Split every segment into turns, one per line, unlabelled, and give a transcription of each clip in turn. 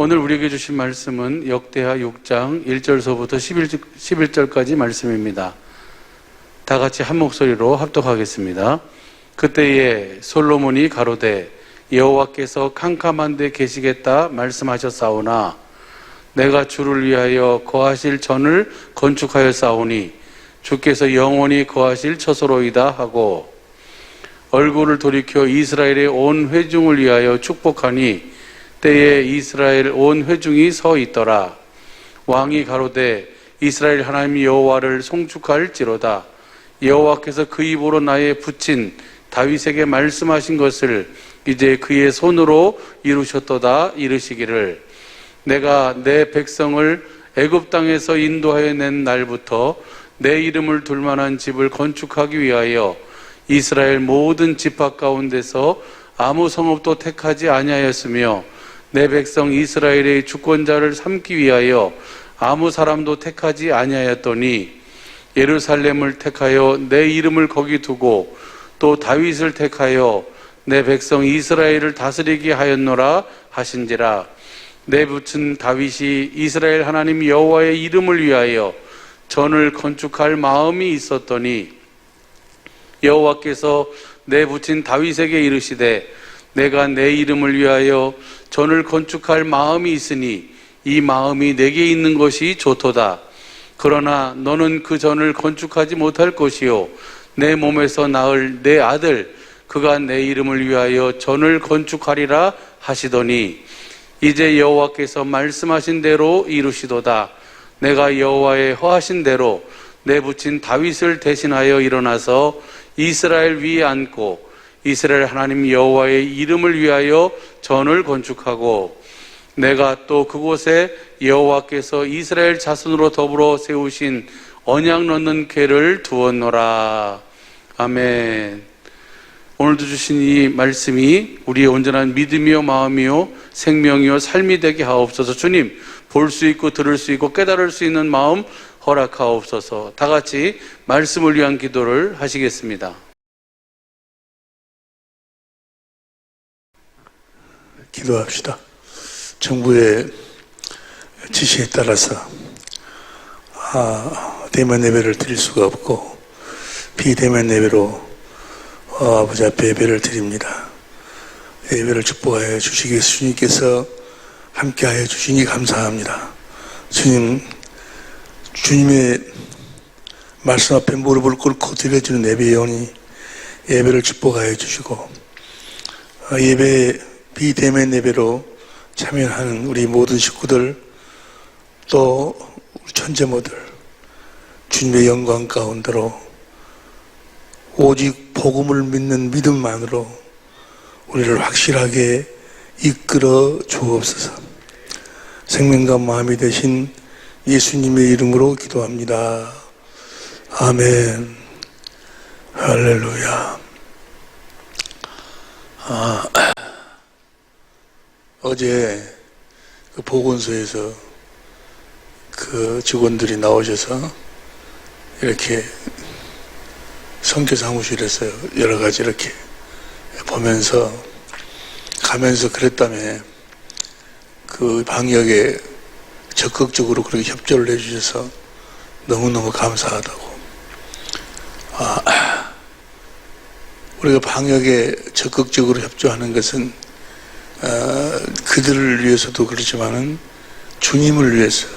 오늘 우리에게 주신 말씀은 역대하 6장 1절서부터 11절까지 말씀입니다. 다 같이 한 목소리로 합독하겠습니다. 그때에 솔로몬이 가로되 여호와께서 캄캄한 데 계시겠다 말씀하셨사오나 내가 주를 위하여 거하실 전을 건축하였사오니 주께서 영원히 거하실 처소로이다 하고 얼굴을 돌이켜 이스라엘의 온 회중을 위하여 축복하니 때에 이스라엘 온 회중이 서 있더라. 왕이 가로되 이스라엘 하나님 여호와를 송축할지로다. 여호와께서 그 입으로 나의 붙인 다윗에게 말씀하신 것을 이제 그의 손으로 이루셨도다. 이르시기를 내가 내 백성을 애굽 땅에서 인도하여 낸 날부터 내 이름을 둘 만한 집을 건축하기 위하여 이스라엘 모든 지파 가운데서 아무 성읍도 택하지 아니하였으며 내 백성 이스라엘의 주권자를 삼기 위하여 아무 사람도 택하지 아니하였더니 예루살렘을 택하여 내 이름을 거기 두고 또 다윗을 택하여 내 백성 이스라엘을 다스리게 하였노라 하신지라. 내 붙은 다윗이 이스라엘 하나님 여호와의 이름을 위하여 전을 건축할 마음이 있었더니 여호와께서 내 붙인 다윗에게 이르시되 내가 내 이름을 위하여 전을 건축할 마음이 있으니 이 마음이 내게 있는 것이 좋도다. 그러나 너는 그 전을 건축하지 못할 것이요 내 몸에서 낳을 내 아들 그가 내 이름을 위하여 전을 건축하리라 하시더니 이제 여호와께서 말씀하신 대로 이루시도다. 내가 여호와의 허하신 대로 내 붙인 다윗을 대신하여 일어나서 이스라엘 위에 앉고 이스라엘 하나님 여호와의 이름을 위하여 전을 건축하고 내가 또 그곳에 여호와께서 이스라엘 자손으로 더불어 세우신 언약 넣는 궤를 두었노라. 아멘. 오늘도 주신 이 말씀이 우리의 온전한 믿음이요 마음이요 생명이요 삶이 되게 하옵소서. 주님, 볼 수 있고 들을 수 있고 깨달을 수 있는 마음 허락하옵소서. 다 같이 말씀을 위한 기도를 하시겠습니다.
기도합시다. 정부의 지시에 따라서 대면 예배를 드릴 수가 없고 비대면 예배로 아버지 앞에 예배를 드립니다. 예배를 축복하여 주시기 위해서 주님께서 함께하여 주시니 감사합니다. 주님, 주님의 말씀 앞에 무릎을 꿇고 드려지는 예배에 오니 예배를 축복하여 주시고 예배 비대면 예배로 참여하는 우리 모든 식구들 또 우리 천재모들 주님의 영광 가운데로 오직 복음을 믿는 믿음만으로 우리를 확실하게 이끌어 주옵소서. 생명과 마음이 되신 예수님의 이름으로 기도합니다. 아멘. 할렐루야. 어제 그 보건소에서 그 직원들이 나오셔서 이렇게 선교 사무실에서 여러 가지 이렇게 보면서 가면서 그랬다며 그 방역에 적극적으로 그렇게 협조를 해주셔서 너무너무 감사하다고. 우리가 방역에 적극적으로 협조하는 것은 그들을 위해서도 그렇지만은 주님을 위해서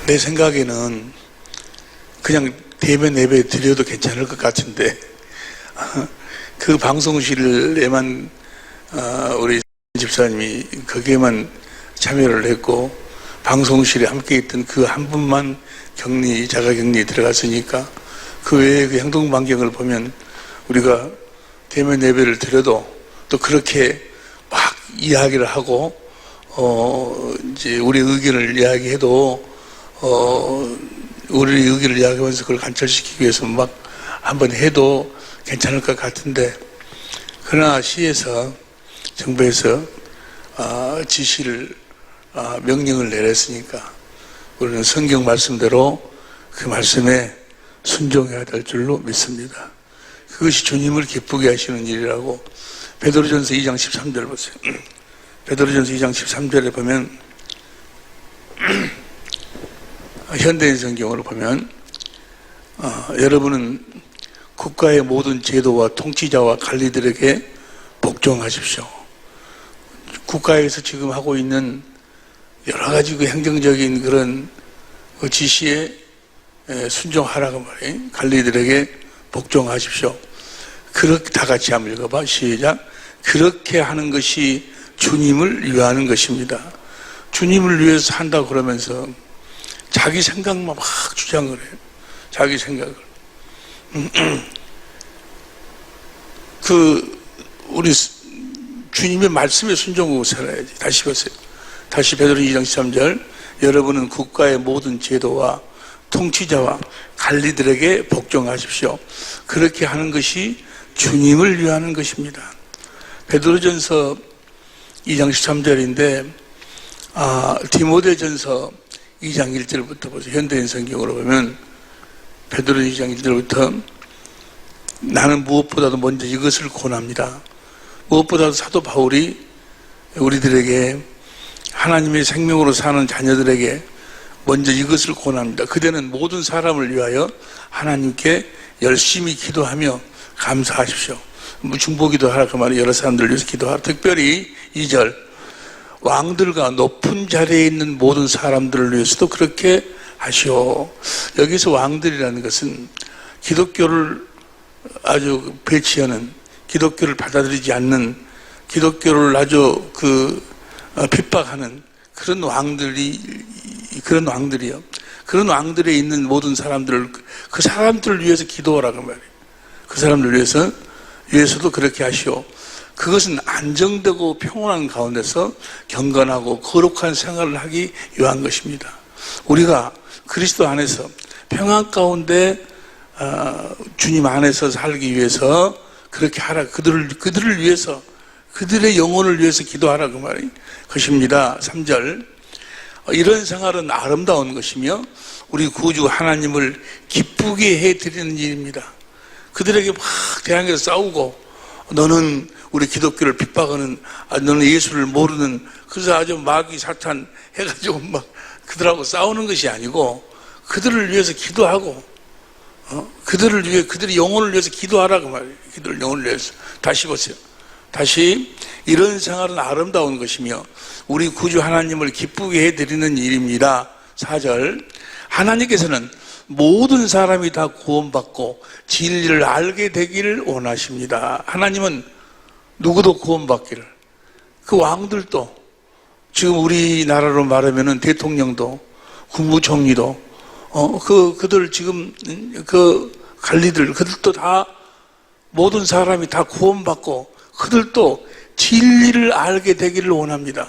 내 생각에는 그냥 대면 예배 드려도 괜찮을 것 같은데 그 방송실에만 우리 집사님이 거기에만 참여를 했고 방송실에 함께 있던 그 한 분만 자가격리 들어갔으니까 그 외에 그 행동반경을 보면 우리가 대면 예배를 드려도 또 그렇게 막 이야기를 하고 이제 우리 의견을 이야기해도 우리 의견을 이야기하면서 그걸 관철시키기 위해서 막 한번 해도 괜찮을 것 같은데 그러나 시에서 정부에서 지시를 명령을 내렸으니까 우리는 성경 말씀대로 그 말씀에 순종해야 될 줄로 믿습니다. 그것이 주님을 기쁘게 하시는 일이라고 베드로전서 2장 13절 보세요. 베드로전서 2장 13절에 보면 현대인 성경으로 보면 여러분은 국가의 모든 제도와 통치자와 관리들에게 복종하십시오. 국가에서 지금 하고 있는 여러 가지 그 행정적인 그런 그 지시에 순종하라고 말해요. 관리들에게 복종하십시오. 그렇게 다 같이 한번 읽어봐. 시작. 그렇게 하는 것이 주님을 위하는 것입니다. 주님을 위해서 한다고 그러면서 자기 생각만 막 주장을 해요. 자기 생각을. 우리 주님의 말씀에 순종하고 살아야지. 다시 보세요. 다시 베드로 2장 13절. 여러분은 국가의 모든 제도와 통치자와 관리들에게 복종하십시오. 그렇게 하는 것이 주님을 위하는 것입니다. 베드로전서 2장 13절인데 디모데전서 2장 1절부터 보세요. 현대인 성경으로 보면 베드로 2장 1절부터 나는 무엇보다도 먼저 이것을 권합니다. 무엇보다도 사도 바울이 우리들에게 하나님의 생명으로 사는 자녀들에게 먼저 이것을 권합니다. 그대는 모든 사람을 위하여 하나님께 열심히 기도하며 감사하십시오. 중보기도 하라 그 말이 여러 사람들을 위해서 기도하라. 특별히 2절 왕들과 높은 자리에 있는 모든 사람들을 위해서도 그렇게 하시오. 여기서 왕들이라는 것은 기독교를 아주 배치하는, 기독교를 받아들이지 않는, 기독교를 아주 핍박하는 그런 왕들이요. 그런 왕들에 있는 모든 사람들을, 그 사람들을 위해서 기도하라고 말이에요. 그 사람들을 위해서도 그렇게 하시오. 그것은 안정되고 평온한 가운데서 경건하고 거룩한 생활을 하기 위한 것입니다. 우리가 그리스도 안에서 평안 가운데 주님 안에서 살기 위해서 그렇게 하라. 그들을 위해서, 그들의 영혼을 위해서 기도하라 그 말이 것입니다. 3절 이런 생활은 아름다운 것이며 우리 구주 하나님을 기쁘게 해드리는 일입니다. 그들에게 막 대항해서 싸우고 너는 우리 기독교를 핍박하는, 너는 예수를 모르는, 그래서 아주 마귀 사탄 해가지고 막 그들하고 싸우는 것이 아니고 그들을 위해서 기도하고 그들의 영혼을 위해서 기도하라고 말이에요. 그들의 영혼을 위해서. 다시 보세요. 다시 이런 생활은 아름다운 것이며 우리 구주 하나님을 기쁘게 해드리는 일입니다. 4절 하나님께서는 모든 사람이 다 구원받고 진리를 알게 되기를 원하십니다. 하나님은 누구도 구원받기를, 그 왕들도, 지금 우리나라로 말하면은 대통령도, 국무총리도, 그들 지금 관리들, 그들도 다 모든 사람이 다 구원받고 그들도 진리를 알게 되기를 원합니다.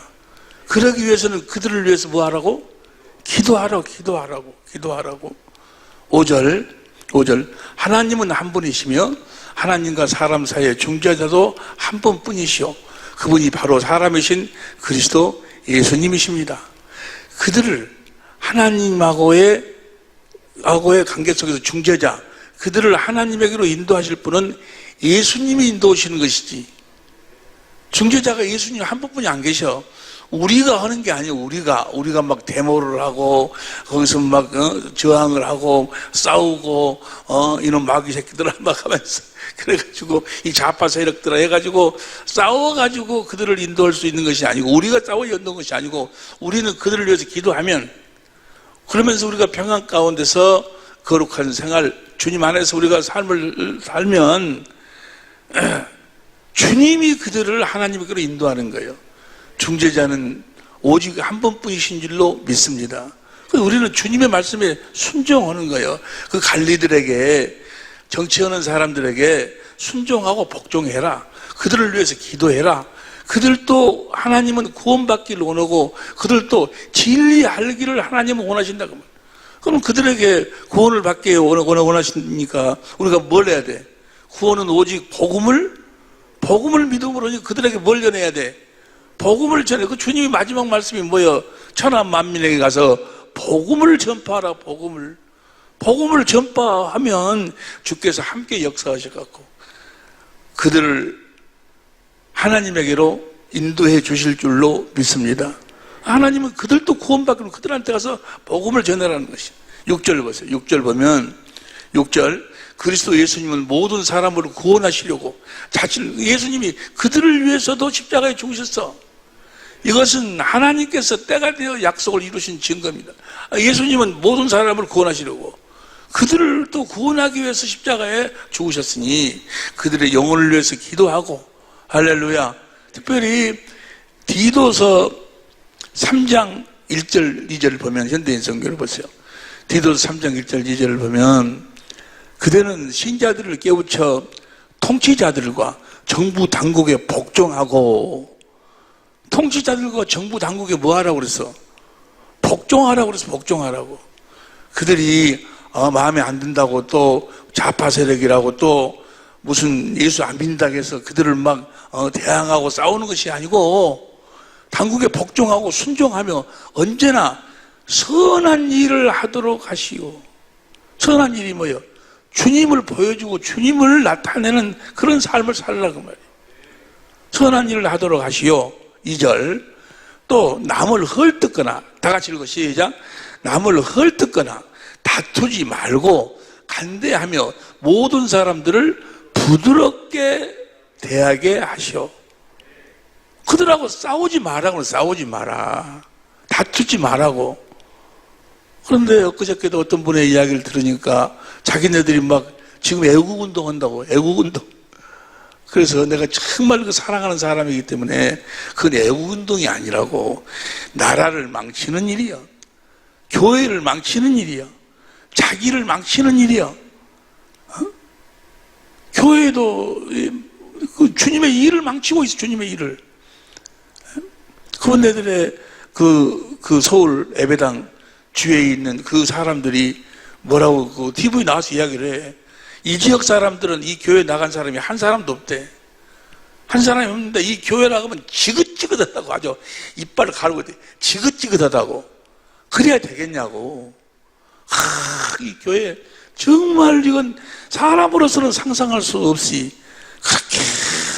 그러기 위해서는 그들을 위해서 뭐 하라고? 기도하라고. 5절 하나님은 한 분이시며 하나님과 사람 사이의 중재자도 한 분뿐이시오. 그분이 바로 사람이신 그리스도 예수님이십니다. 그들을 하나님하고의 관계 속에서 중재자, 그들을 하나님에게로 인도하실 분은 예수님이 인도하시는 것이지, 중재자가 예수님 한 분뿐이 안 계셔. 우리가 하는 게 아니에요. 우리가 막 데모를 하고 거기서 막 저항을 하고 싸우고 이놈 마귀 새끼들아 막 하면서 그래가지고 이 좌파 세력들아 해가지고 싸워가지고 그들을 인도할 수 있는 것이 아니고, 우리가 싸워 인도하는 것이 아니고, 우리는 그들을 위해서 기도하면, 그러면서 우리가 평안 가운데서 거룩한 생활, 주님 안에서 우리가 삶을 살면 주님이 그들을 하나님께로 인도하는 거예요. 중재자는 오직 한 분뿐이신 줄로 믿습니다. 우리는 주님의 말씀에 순종하는 거예요. 그 관리들에게, 정치하는 사람들에게 순종하고 복종해라. 그들을 위해서 기도해라. 그들도 하나님은 구원받기를 원하고 그들도 진리 알기를 하나님은 원하신다고. 그럼 그들에게 구원을 받기 원하시니까 우리가 뭘 해야 돼? 구원은 오직 복음을 믿음으로 그들에게 뭘 전해야 돼? 복음을 전해. 그 주님이 마지막 말씀이 뭐예요? 천하 만민에게 가서 복음을 전파하라. 복음을 복음을 전파하면 주께서 함께 역사하셔갖고 그들을 하나님에게로 인도해 주실 줄로 믿습니다. 하나님은 그들도 구원받기로 그들한테 가서 복음을 전하라는 것이에요. 6절 보세요. 6절 보면 6절 그리스도 예수님은 모든 사람을 구원하시려고 자신을 예수님이 그들을 위해서도 십자가에 죽으셨어. 이것은 하나님께서 때가 되어 약속을 이루신 증거입니다. 예수님은 모든 사람을 구원하시려고 그들을 또 구원하기 위해서 십자가에 죽으셨으니 그들의 영혼을 위해서 기도하고 할렐루야. 특별히 디도서 3장 1절 2절을 보면 현대인 성경을 보세요. 디도서 3장 1절 2절을 보면 그대는 신자들을 깨우쳐 통치자들과 정부 당국에 복종하고 통치자들과 정부 당국에 뭐 하라고 그랬어? 복종하라고 그랬어. 복종하라고. 그들이 마음에 안 든다고 또 좌파 세력이라고 또 무슨 예수 안 믿는다고 해서 그들을 막 대항하고 싸우는 것이 아니고 당국에 복종하고 순종하며 언제나 선한 일을 하도록 하시오. 선한 일이 뭐예요? 주님을 보여주고 주님을 나타내는 그런 삶을 살라고 말이에요. 선한 일을 하도록 하시오. 2절 또 남을 헐뜯거나 다 같이 읽어 시작. 남을 헐뜯거나 다투지 말고 간대하며 모든 사람들을 부드럽게 대하게 하시오. 그들하고 싸우지 말라고 싸우지 마라. 다투지 말라고. 그런데 엊그저께도 어떤 분의 이야기를 들으니까 자기네들이 막 지금 애국운동 한다고. 애국운동. 그래서 내가 정말 그 사랑하는 사람이기 때문에 그건 애국운동이 아니라고. 나라를 망치는 일이야. 교회를 망치는 일이야. 자기를 망치는 일이야. 교회도 그 주님의 일을 망치고 있어. 주님의 일을. 그분들의 그 서울 예배당 주위에 있는 그 사람들이 뭐라고 그 TV에 나와서 이야기를 해. 이 지역 사람들은 이 교회 나간 사람이 한 사람도 없대. 한 사람이 없는데 이 교회 나가면 지긋지긋하다고 아주 이빨을 가르고 있대. 지긋지긋하다고. 그래야 되겠냐고. 이 교회 정말 이건 사람으로서는 상상할 수 없이 그렇게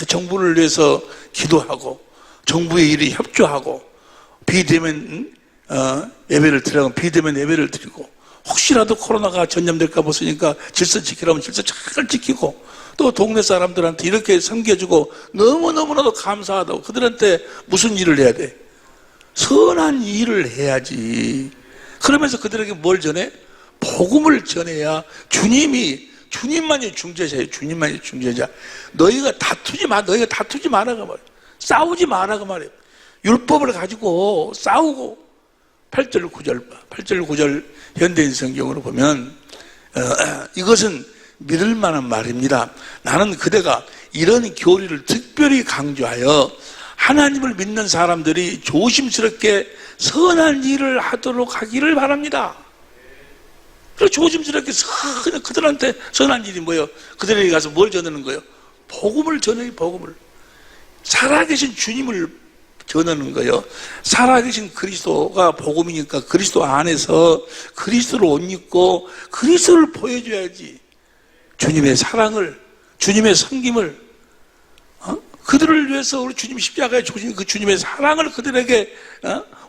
정부를 위해서 기도하고 정부의 일에 협조하고 비대면 예배를 드리고 비대면 예배를 드리고 혹시라도 코로나가 전염될까 보으니까 질서 지키라면 질서 잘 지키고 또 동네 사람들한테 이렇게 섬겨주고 너무너무나도 감사하다고. 그들한테 무슨 일을 해야 돼? 선한 일을 해야지. 그러면서 그들에게 뭘 전해? 복음을 전해야 주님만이 중재자예요. 주님만이 중재자. 너희가 다투지 마라고 말이에요. 싸우지 마라고 말이에요. 율법을 가지고 싸우고 8절 9절 봐. 8절 9절 현대인 성경으로 보면 이것은 믿을 만한 말입니다. 나는 그대가 이런 교리를 특별히 강조하여 하나님을 믿는 사람들이 조심스럽게 선한 일을 하도록 하기를 바랍니다. 그리고 조심스럽게 그냥 그들한테 선한 일이 뭐예요? 그들에게 가서 뭘 전하는 거예요? 복음을 전해요. 복음을. 살아계신 주님을 전하는 거예요. 살아계신 그리스도가 복음이니까 그리스도 안에서 그리스도를 옷 입고 그리스도를 보여줘야지. 주님의 사랑을, 주님의 섬김을, 그들을 위해서 우리 주님 십자가에 주신 그 주님의 사랑을 그들에게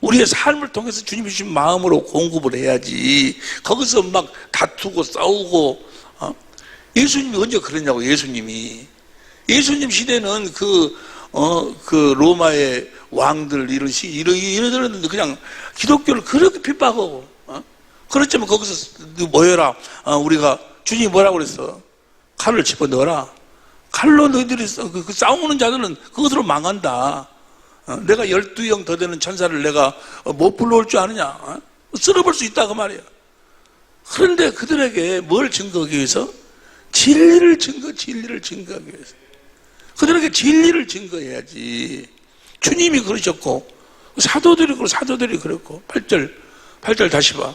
우리의 삶을 통해서 주님이 주신 마음으로 공급을 해야지. 거기서 막 다투고 싸우고. 예수님이 언제 그랬냐고. 예수님 시대는 그 로마의 왕들 이러는데 그냥 기독교를 그렇게 핍박하고. 그렇지만 거기서 모여라. 우리가 주님이 뭐라고 그랬어? 칼을 집어 넣어라. 칼로 너희들이 그 싸우는 자들은 그것으로 망한다. 내가 12형 더 되는 천사를 내가 못 불러올 줄 아느냐? 쓸어볼 수 있다 그 말이야. 그런데 그들에게 뭘 증거하기 위해서? 진리를 증거하기 위해서. 그들에게 진리를 증거해야지. 주님이 그러셨고 사도들이 그랬고 8절 다시 봐.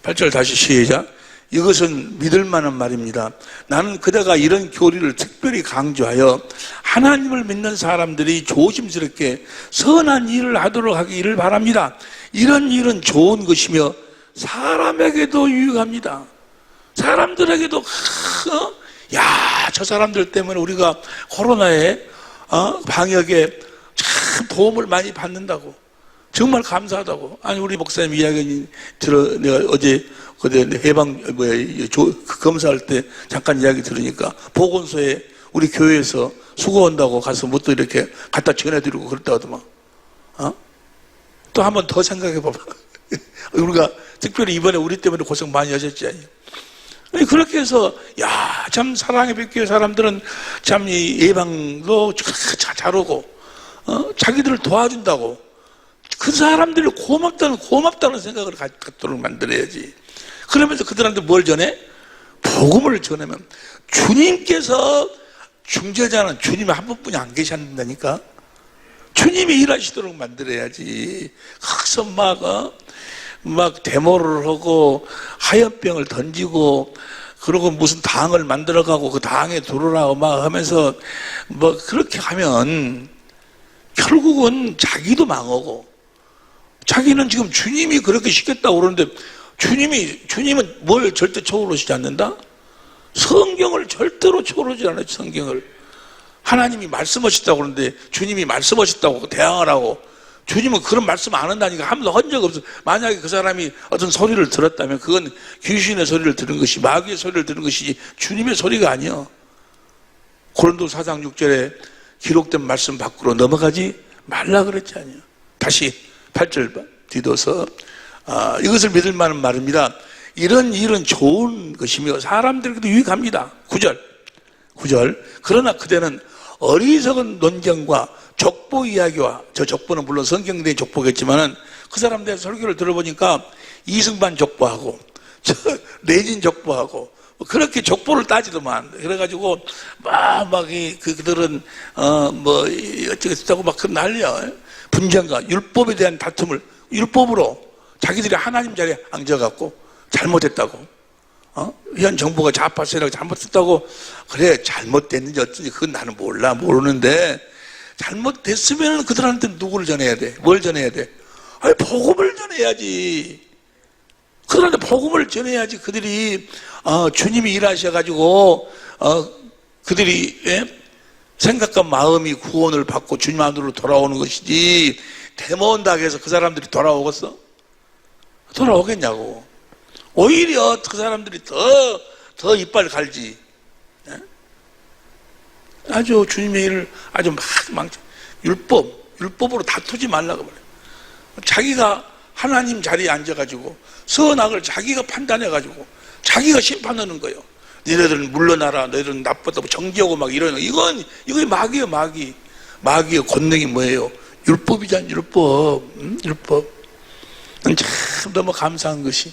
8절 다시 시작. 이것은 믿을 만한 말입니다. 나는 그대가 이런 교리를 특별히 강조하여 하나님을 믿는 사람들이 조심스럽게 선한 일을 하도록 하기를 바랍니다. 이런 일은 좋은 것이며 사람에게도 유익합니다. 사람들에게도 야, 저 사람들 때문에 우리가 코로나에 방역에 참 도움을 많이 받는다고 정말 감사하다고. 아니 우리 목사님 이야기 내가 어제 해방 검사할 때 잠깐 이야기 들으니까 보건소에 우리 교회에서 수고한다고 가서 뭣도 이렇게 갖다 전해드리고 그랬다 하더만. 또 한 번 더 생각해 봐봐. 우리가 특별히 이번에 우리 때문에 고생 많이 하셨지 아니요. 그렇게 해서 야, 참 사랑의 백교회 사람들은 참 이 예방도 잘 오고 자기들을 도와준다고 그 사람들이 고맙다는 생각을 갖도록 만들어야지. 그러면서 그들한테 뭘 전해? 복음을 전하면 주님께서 중재자는 주님이 한 분뿐이 안 계신다니까. 주님이 일하시도록 만들어야지. 거기서 막 데모를 하고 하얀병을 던지고 그러고 무슨 당을 만들어가고 그 당에 들어오라고 막 하면서 뭐 그렇게 하면 결국은 자기도 망하고 자기는 지금 주님이 그렇게 시켰다고 그러는데 주님은 뭘 절대 초월하시지 않는다? 성경을 절대로 초월하지 않아요. 성경을 하나님이 말씀하셨다고 그러는데 주님이 말씀하셨다고 대항하라고. 주님은 그런 말씀 안 한다니까 한 번도 한 적 없어. 만약에 그 사람이 어떤 소리를 들었다면 그건 귀신의 소리를 들은 것이 마귀의 소리를 들은 것이지 주님의 소리가 아니야. 고린도 4장 6절에 기록된 말씀 밖으로 넘어가지 말라 그랬지 아니야. 다시 8절 뒤둬서 이것을 믿을 만한 말입니다. 이런 일은 좋은 것이며 사람들에게도 유익합니다. 9절 그러나 그대는 어리석은 논쟁과 족보 이야기와 저 족보는 물론 성경대의 족보겠지만은 그 사람들의 설교를 들어보니까 이승만 족보하고 저 레진 족보하고 그렇게 족보를 따지더만. 그래가지고 그들은 뭐 어쩌겠다고 막 그 난리야. 분쟁과 율법에 대한 다툼을 율법으로 자기들이 하나님 자리에 앉아갖고 잘못했다고. 현 정부가 좌파 세력 잘못했다고. 그래 잘못됐는지 어쩐지 그건 나는 모르는데 잘못됐으면 그들한테 누구를 전해야 돼? 뭘 전해야 돼? 아니 복음을 전해야지. 그들한테 복음을 전해야지 그들이 주님이 일하셔가지고 그들이 생각과 마음이 구원을 받고 주님 안으로 돌아오는 것이지 데모온다고 해서 그 사람들이 돌아오겠어? 돌아오겠냐고. 오히려 그 사람들이 더 이빨 갈지. 아주 주님의 일을 아주 망쳐. 율법으로 다투지 말라고 말해요. 자기가 하나님 자리에 앉아가지고 선악을 자기가 판단해가지고 자기가 심판하는 거예요. 너희들은 물러나라. 너희들은 나쁘다고 정지하고 막 이러는 거. 이거 마귀예요, 마귀. 마귀의 권능이 뭐예요? 율법이잖아, 율법. 율법. 참 너무 감사한 것이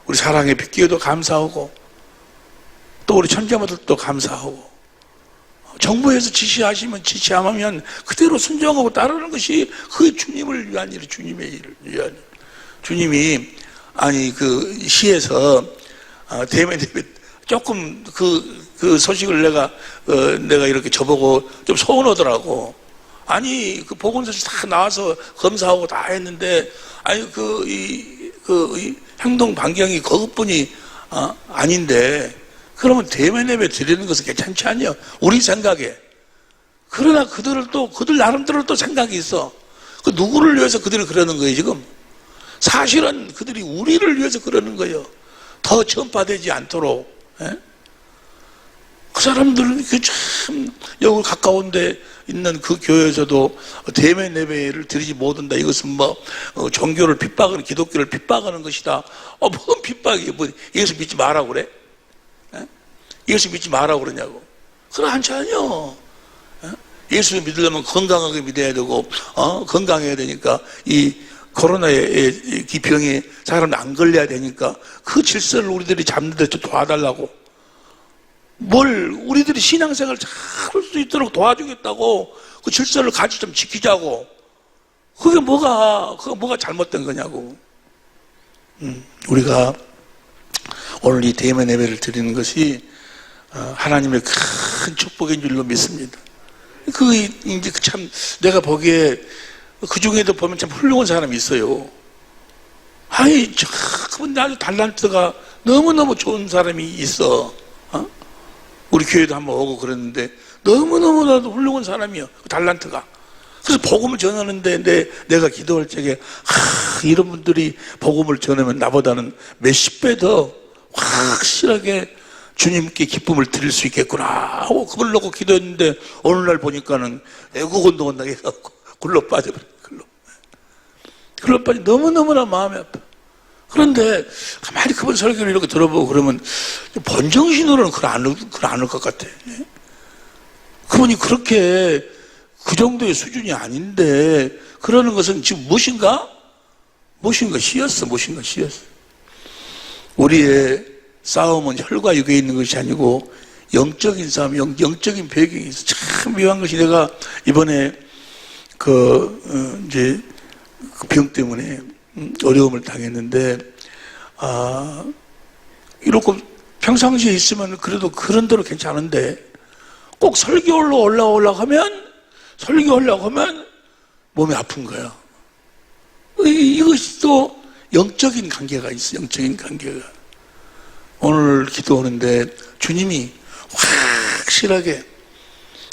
우리 사랑의 빗기에도 감사하고 또 우리 천자모들도 감사하고 정부에서 지시하시면 지시하면 그대로 순종하고 따르는 것이 그게 주님을 위한 일, 주님의 일을 위한 일. 주님이 그 시에서 대면 조금 그 소식을 내가 이렇게 저보고 좀 소원하더라고. 아니 그 보건소에서 다 나와서 검사하고 다 했는데 아니 이 행동 반경이 그것뿐이 아닌데 그러면 대면 예배 드리는 것은 괜찮지 않냐? 우리 생각에. 그러나 그들 나름대로 또 생각이 있어. 그 누구를 위해서 그들이 그러는 거예요 지금? 사실은 그들이 우리를 위해서 그러는 거예요. 더 전파되지 않도록. 그 사람들은 참 여기 가까운데 있는 그 교회에서도 대면 예배를 드리지 못한다. 이것은 종교를 핍박하는, 기독교를 핍박하는 것이다. 뭔 핍박이에요? 예수 믿지 말라고 그래? 예수 믿지 말라고 그러냐고. 그건 않지 않요. 예수 믿으려면 건강하게 믿어야 되고 건강해야 되니까 이 코로나의 이 병에 사람이 안 걸려야 되니까 그 질서를 우리들이 잡는 데 좀 도와달라고. 우리들이 신앙생활을 잘 할 수 있도록 도와주겠다고. 그 질서를 같이 좀 지키자고. 그게 뭐가 잘못된 거냐고. 우리가 오늘 이 대면 예배를 드리는 것이 하나님의 큰 축복인 줄로 믿습니다. 이제 참 내가 보기에 그 중에도 보면 참 훌륭한 사람이 있어요. 그분 아주 달란트가 너무너무 좋은 사람이 있어. 우리 교회도 한번 오고 그랬는데 너무너무나도 훌륭한 사람이요. 그 달란트가. 그래서 복음을 전하는데 내가 기도할 적에 이런 분들이 복음을 전하면 나보다는 몇십 배 더 확실하게 주님께 기쁨을 드릴 수 있겠구나 하고 그걸 놓고 기도했는데 어느 날 보니까는 애국운동을 나게 해갖고 굴러 빠져버려. 굴러 빠져. 너무너무나 마음이 아파. 그런데 가만히 그분 설교를 이렇게 들어보고 그러면 본정신으로는 그걸 안 할 것 같아. 그분이 그렇게 그 정도의 수준이 아닌데 그러는 것은 지금 무엇인가 시였어. 우리의 싸움은 혈과 육에 있는 것이 아니고 영적인 싸움, 영적인 배경이 있어. 참 묘한 것이 내가 이번에 이제 그 병 때문에 어려움을 당했는데 이렇게 평상시에 있으면 그래도 그런 대로 괜찮은데 꼭 설교로 올라오려고 하면 몸이 아픈 거야. 이것이 또 영적인 관계가 있어. 영적인 관계가. 오늘 기도하는데 주님이 확실하게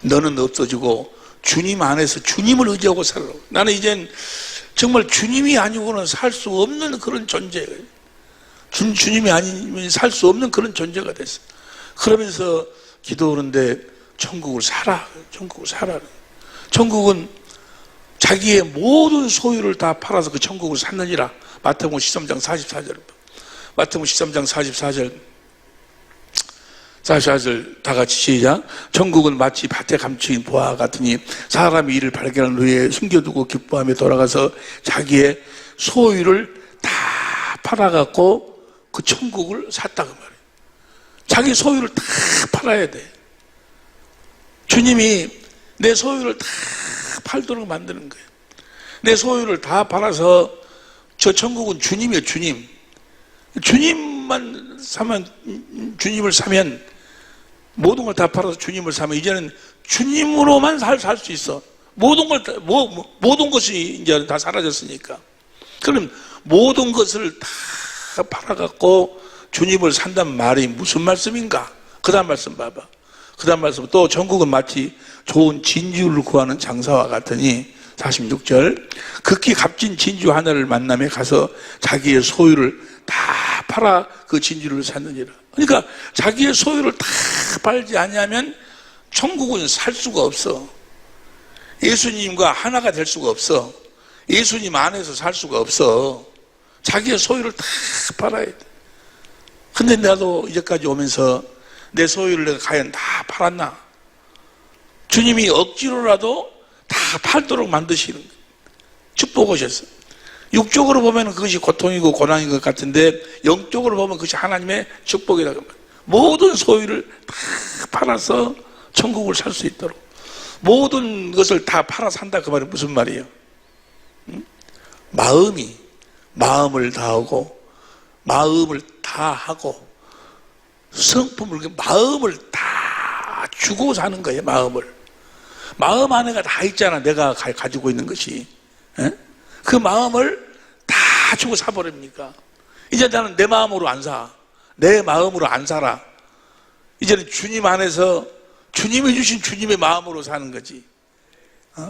너는 없어지고 주님 안에서 주님을 의지하고 살아. 나는 이젠 정말 주님이 아니고는 살 수 없는 그런 존재예요. 주님이 아니면 살 수 없는 그런 존재가 됐어. 그러면서 기도하는데 천국을 살아. 천국은 자기의 모든 소유를 다 팔아서 그 천국을 샀느니라. 마태복음 13장 44절. 마태복음 13장 44절 다 같이 시작. 천국은 마치 밭에 감추인 보화 같으니 사람이 이를 발견한 후에 숨겨두고 기뻐하며 돌아가서 자기의 소유를 다 팔아갖고 그 천국을 샀다고 말해요. 자기 소유를 다 팔아야 돼. 주님이 내 소유를 다 팔도록 만드는 거예요. 내 소유를 다 팔아서 저 천국은 주님이에요. 주님만 사면, 주님을 사면 모든 걸 다 팔아서 주님을 사면 이제는 주님으로만 살 수 있어. 모든 것이 이제 다 사라졌으니까. 그럼 모든 것을 다 팔아갖고 주님을 산다는 말이 무슨 말씀인가? 그 다음 말씀 봐봐. 그 다음 말씀 또 천국은 마치 좋은 진주를 구하는 장사와 같으니 46절 극히 값진 진주 하나를 만남에 가서 자기의 소유를 다 팔아 그 진주를 샀느니라. 그러니까 자기의 소유를 다 팔지 아니하면 천국은 살 수가 없어. 예수님과 하나가 될 수가 없어. 예수님 안에서 살 수가 없어. 자기의 소유를 다 팔아야 돼. 근데 나도 이제까지 오면서 내 소유를 내가 과연 다 팔았나? 주님이 억지로라도 다 팔도록 만드시는 거예요. 축복하셨어요. 육적으로 보면 그것이 고통이고 고난인 것 같은데 영적으로 보면 그것이 하나님의 축복이라고 합니다. 모든 소유를 다 팔아서 천국을 살 수 있도록 모든 것을 다 팔아 산다 그 말은 무슨 말이에요? 마음을 다하고 마음을 다하고 성품을 마음을 다 주고 사는 거예요. 마음 안에가 다 있잖아. 내가 가지고 있는 것이. 그 마음을 다 주고 사버립니까? 이제 나는 내 마음으로 안 사. 내 마음으로 안 살아. 이제는 주님 안에서 주님이 주신 주님의 마음으로 사는 거지.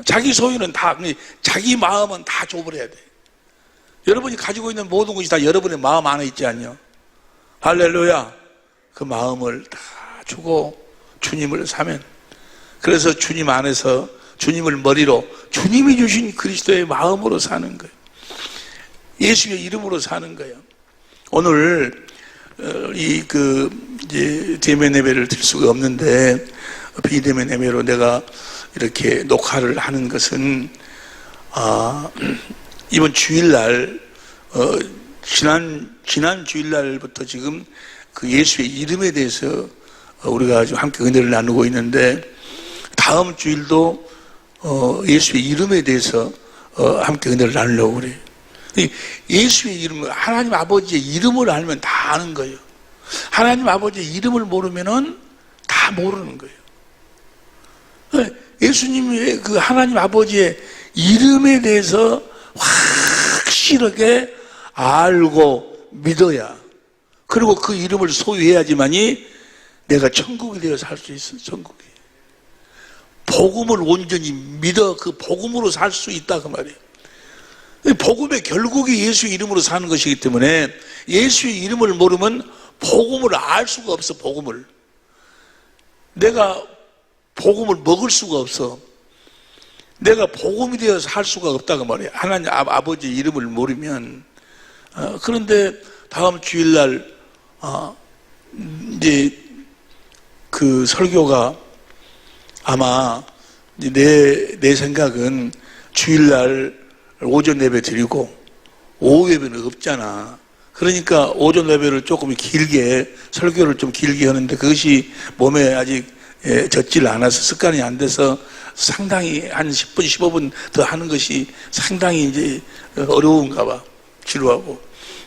자기 소유는 다, 자기 마음은 다 줘버려야 돼. 여러분이 가지고 있는 모든 것이 다 여러분의 마음 안에 있지 않냐? 할렐루야. 그 마음을 다 주고 주님을 사면, 그래서 주님 안에서 주님을 머리로 주님이 주신 그리스도의 마음으로 사는 거예요. 예수의 이름으로 사는 거예요. 오늘 이제 대면 예배를 드릴 수가 없는데 비대면 예배로 내가 이렇게 녹화를 하는 것은 이번 주일날 지난 주일날부터 지금 그 예수의 이름에 대해서 우리가 지금 함께 은혜를 나누고 있는데 다음 주일도 예수의 이름에 대해서 함께 은혜를 나누려고 그래요. 예수의 이름을, 하나님 아버지의 이름을 알면 다 아는 거예요. 하나님 아버지의 이름을 모르면은 다 모르는 거예요. 예수님의 그 하나님 아버지의 이름에 대해서 확실하게 알고 믿어야 그리고 그 이름을 소유해야지만이 내가 천국이 되어 살 수 있어. 천국이. 복음을 온전히 믿어 그 복음으로 살 수 있다 그 말이에요. 복음의 결국이 예수의 이름으로 사는 것이기 때문에 예수의 이름을 모르면 복음을 알 수가 없어. 복음을 내가 복음을 먹을 수가 없어. 내가 복음이 되어서 할 수가 없다 그 말이에요. 하나님 아버지 이름을 모르면. 그런데 다음 주일날 이제 그 설교가 아마 내 생각은 주일날 오전 예배 드리고 오후 예배는 없잖아. 그러니까 오전 예배를 조금 길게 설교를 좀 길게 하는데 그것이 몸에 아직 젖질 않아서 습관이 안 돼서 상당히 한 10분 15분 더 하는 것이 상당히 이제 어려운가 봐. 지루하고.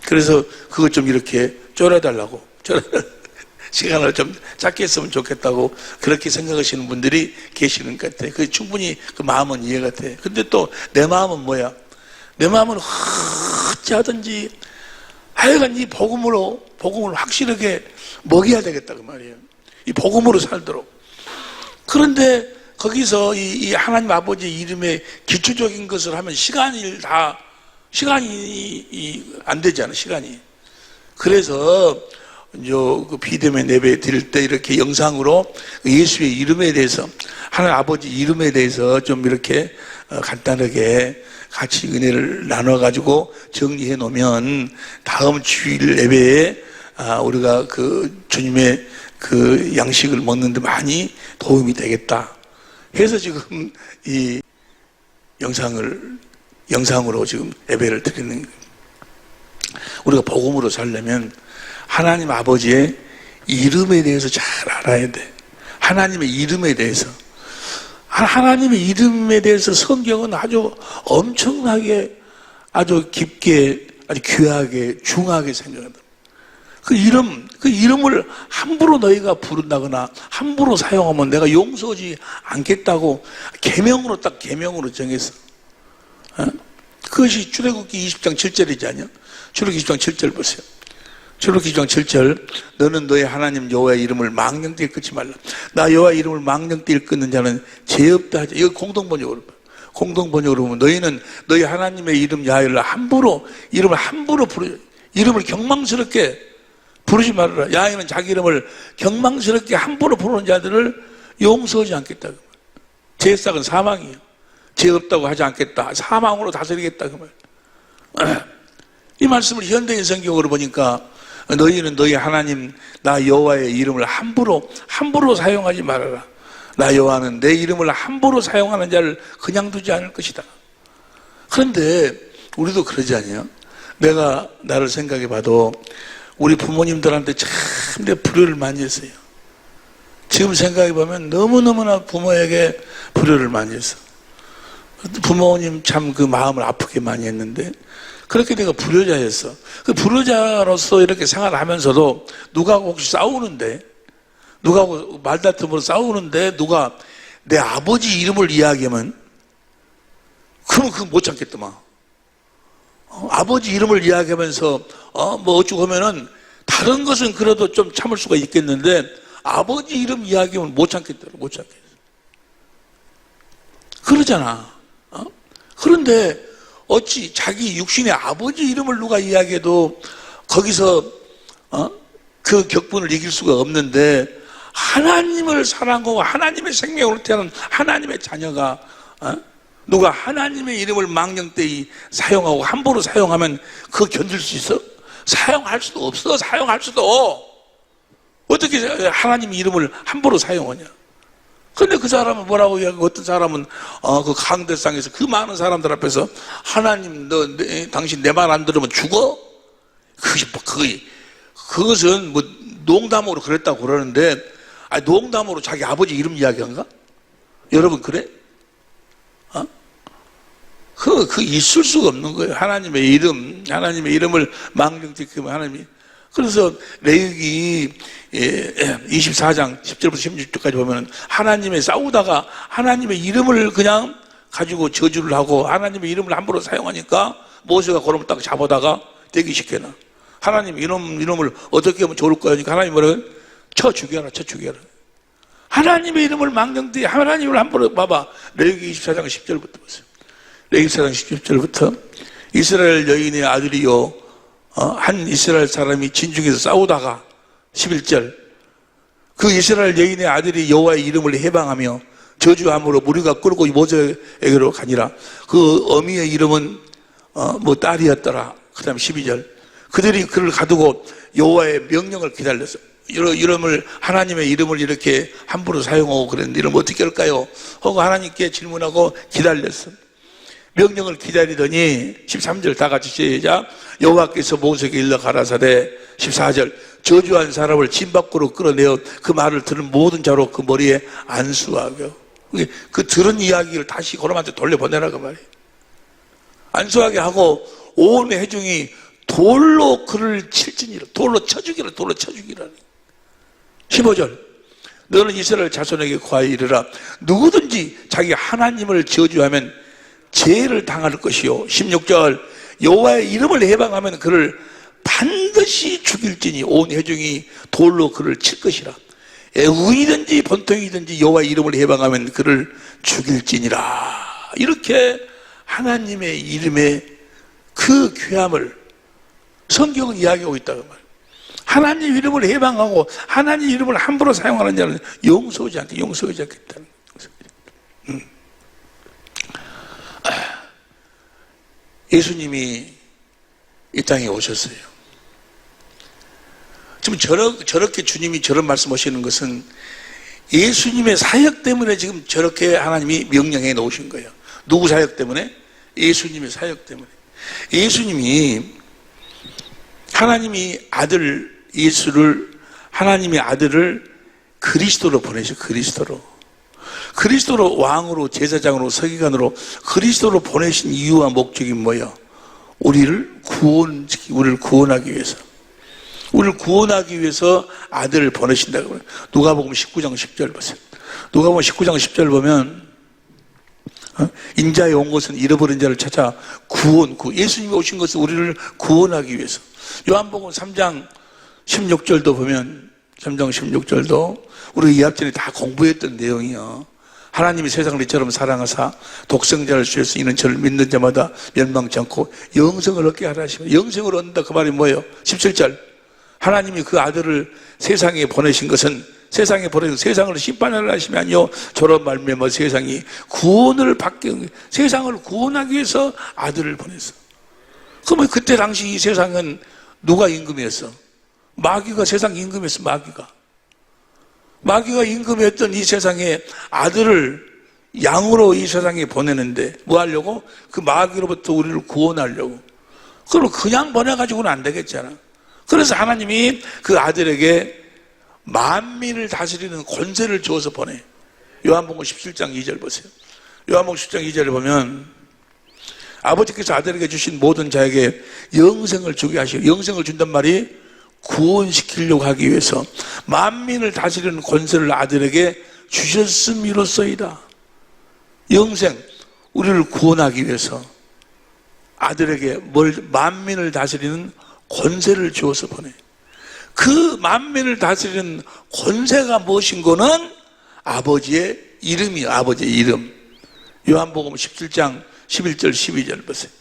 그래서 그것 좀 이렇게 쪼려달라고 시간을 좀 짧게 했으면 좋겠다고 그렇게 생각하시는 분들이 계시는 것 같아요. 그 충분히 그 마음은 이해가 돼. 근데 또 내 마음은 뭐야? 내 마음은 어찌하든지 하여간 이 복음을 확실하게 먹여야 되겠다 그 말이에요. 이 복음으로 살도록. 그런데 거기서 이 하나님 아버지 이름의 기초적인 것을 하면 시간이 안 되잖아. 시간이. 그래서 그 비대면 예배 드릴 때 이렇게 영상으로 예수의 이름에 대해서 하나님 아버지 이름에 대해서 좀 이렇게 간단하게 같이 은혜를 나눠가지고 정리해 놓으면 다음 주일 예배에 우리가 그 주님의 그 양식을 먹는데 많이 도움이 되겠다 해서 지금 이 영상으로 지금 예배를 드리는 거예요. 우리가 복음으로 살려면 하나님 아버지의 이름에 대해서 잘 알아야 돼. 하나님의 이름에 대해서. 하나님의 이름에 대해서 성경은 아주 엄청나게 아주 깊게 아주 귀하게 중하게 생각한다. 그 이름을 함부로 너희가 부른다거나 함부로 사용하면 내가 용서하지 않겠다고 계명으로 정했어. 그것이 출애굽기 20장 7절이지 않냐? 출애굽기 20장 7절 보세요. 출애굽기 20장 7절 너는 너의 하나님 여호와의 이름을 망령되이 끊지 말라. 나 여호와의 이름을 망령되이 끊는 자는 죄 없다 하지. 이거 공동번역으로 보면 너희는 너희 하나님의 이름 야훼를 이름을 함부로 부르. 이름을 경망스럽게 부르지 말아라. 야훼는 자기 이름을 경망스럽게 함부로 부르는 자들을 용서하지 않겠다. 죄싹은 사망이에요. 죄 없다고 하지 않겠다. 사망으로 다스리겠다. 그 말. 이 말씀을 현대인 성경으로 보니까 너희는 너희 하나님 나 여호와의 이름을 함부로 사용하지 말아라. 나 여호와는 내 이름을 함부로 사용하는 자를 그냥 두지 않을 것이다. 그런데 우리도 그러지 않냐? 내가 나를 생각해 봐도 우리 부모님들한테 참 내 불효를 많이 했어요. 지금 생각해 보면 너무너무나 부모에게 불효를 많이 했어. 부모님 참 그 마음을 아프게 많이 했는데 그렇게 내가 불효자였어. 그 불효자로서 이렇게 생활하면서도 누가하고 혹시 싸우는데 누가하고 말다툼으로 싸우는데 누가 내 아버지 이름을 이야기하면 그럼 그거 못 참겠더만. 아버지 이름을 이야기하면서 뭐 어쩌고 하면은 다른 것은 그래도 좀 참을 수가 있겠는데 아버지 이름 이야기하면 못 참겠더라. 못 참겠어. 그러잖아. 그런데 어찌 자기 육신의 아버지 이름을 누가 이야기해도 거기서 그 격분을 이길 수가 없는데 하나님을 사랑하고 하나님의 생명으로 태어난 하나님의 자녀가 누가 하나님의 이름을 망령되이 사용하고 함부로 사용하면 그거 견딜 수 있어? 사용할 수도 없어. 사용할 수도. 어떻게 하나님 이름을 함부로 사용하냐? 근데 그 사람은 뭐라고 이야기하고 어떤 사람은 그 강대상에서 그 많은 사람들 앞에서 하나님 당신 내 말 안 들으면 죽어? 그것은 뭐 농담으로 그랬다고 그러는데 농담으로 자기 아버지 이름 이야기한가? 여러분 그래? 그 있을 수가 없는 거예요. 하나님의 이름을 망령되게 하나님이. 그래서 레위기 24장 10절부터 16절까지 보면 하나님의 싸우다가 하나님의 이름을 그냥 가지고 저주를 하고 하나님의 이름을 함부로 사용하니까 모세가 그러면 딱 잡아다가 대기시켜놔. 하나님 이놈을 어떻게 하면 좋을까요? 그러니까 하나님 뭐라고요? 쳐 죽여라. 하나님의 이름을 망령되이 하나님을 함부로 봐봐. 레위기 24장 10절부터 보세요. 레위기 24장 10절부터 이스라엘 여인의 아들이요 한 이스라엘 사람이 진중에서 싸우다가 11절 그 이스라엘 여인의 아들이 여호와의 이름을 해방하며 저주함으로 무리가 끌고 모세에게로 가니라. 그 어미의 이름은 딸이었더라. 그 다음 12절 그들이 그를 가두고 여호와의 명령을 기다렸어. 이름을 하나님의 이름을 이렇게 함부로 사용하고 그랬는데 이름 어떻게 할까요? 하고 하나님께 질문하고 기다렸어. 명령을 기다리더니 13절 다 같이 시작. 여호와께서 모세에게 일러 가라사대 14절 저주한 사람을 진 밖으로 끌어내어 그 말을 들은 모든 자로 그 머리에 안수하고 그 들은 이야기를 다시 그놈한테 돌려보내라 그 말이에요. 안수하게 하고 온 회중이 돌로 그를 칠지니라. 돌로 쳐주기라. 15절 너는 이스라엘 자손에게 고하여 이르라. 누구든지 자기 하나님을 저주하면 죄를 당할 것이요. 16절 여호와의 이름을 해방하면 그를 반드시 죽일지니 온 회중이 돌로 그를 칠 것이라. 애우이든지 본통이든지 여호와의 이름을 해방하면 그를 죽일지니라. 이렇게 하나님의 이름의 그 귀함을 성경은 이야기하고 있다고 말이에요. 하나님 이름을 해방하고 하나님 이름을 함부로 사용하는 자는 용서하지 않겠다는 거예요. 예수님이 이 땅에 오셨어요. 지금 저렇게 주님이 저런 말씀하시는 것은 예수님의 사역 때문에 지금 저렇게 하나님이 명령해 놓으신 거예요. 누구 사역 때문에? 예수님의 사역 때문에. 예수님이 하나님이 아들 예수를 하나님의 아들을 그리스도로 보내셔. 그리스도로 왕으로 제사장으로 서기관으로 그리스도로 보내신 이유와 목적이 뭐예요? 우리를 구원하기 위해서. 우리를 구원하기 위해서 아들을 보내신다고 해요. 누가복음 19장 10절 보세요. 누가복음 19장 10절 보면 인자에 온 것은 잃어버린 자를 찾아 예수님이 오신 것은 우리를 구원하기 위해서. 요한복음 3장 16절도 보면 3장 16절도 우리 이 앞전에 다 공부했던 내용이요. 하나님이 세상을 이처럼 사랑하사 독생자를 주셔서 이는 저를 믿는 자마다 멸망치 않고 영생을 얻게 하라 하시면 영생을 얻는다 그 말이 뭐예요? 17절 하나님이 그 아들을 세상에 보내신 것은 세상을 심판하려 하심이 아니요 저런 말미암아 세상이 구원을 받게 세상을 구원하기 위해서 아들을 보냈어. 그러면 그때 당시 이 세상은 누가 임금이었어? 마귀가 세상 임금이었어. 마귀가 임금이었던 이 세상에 아들을 양으로 이 세상에 보내는데 뭐 하려고? 그 마귀로부터 우리를 구원하려고. 그럼 그냥 보내가지고는 안 되겠잖아. 그래서 하나님이 그 아들에게 만민을 다스리는 권세를 주어서 보내. 요한복음 17장 2절 보세요. 요한복음 17장 2절을 보면 아버지께서 아들에게 주신 모든 자에게 영생을 주게 하시고 영생을 준단 말이 구원시키려고 하기 위해서 만민을 다스리는 권세를 아들에게 주셨음이로써이다. 영생, 우리를 구원하기 위해서 아들에게 만민을 다스리는 권세를 주어서 보내. 그 만민을 다스리는 권세가 무엇인 거는 아버지의 이름이에요. 아버지의 이름. 요한복음 17장 11절 12절 보세요.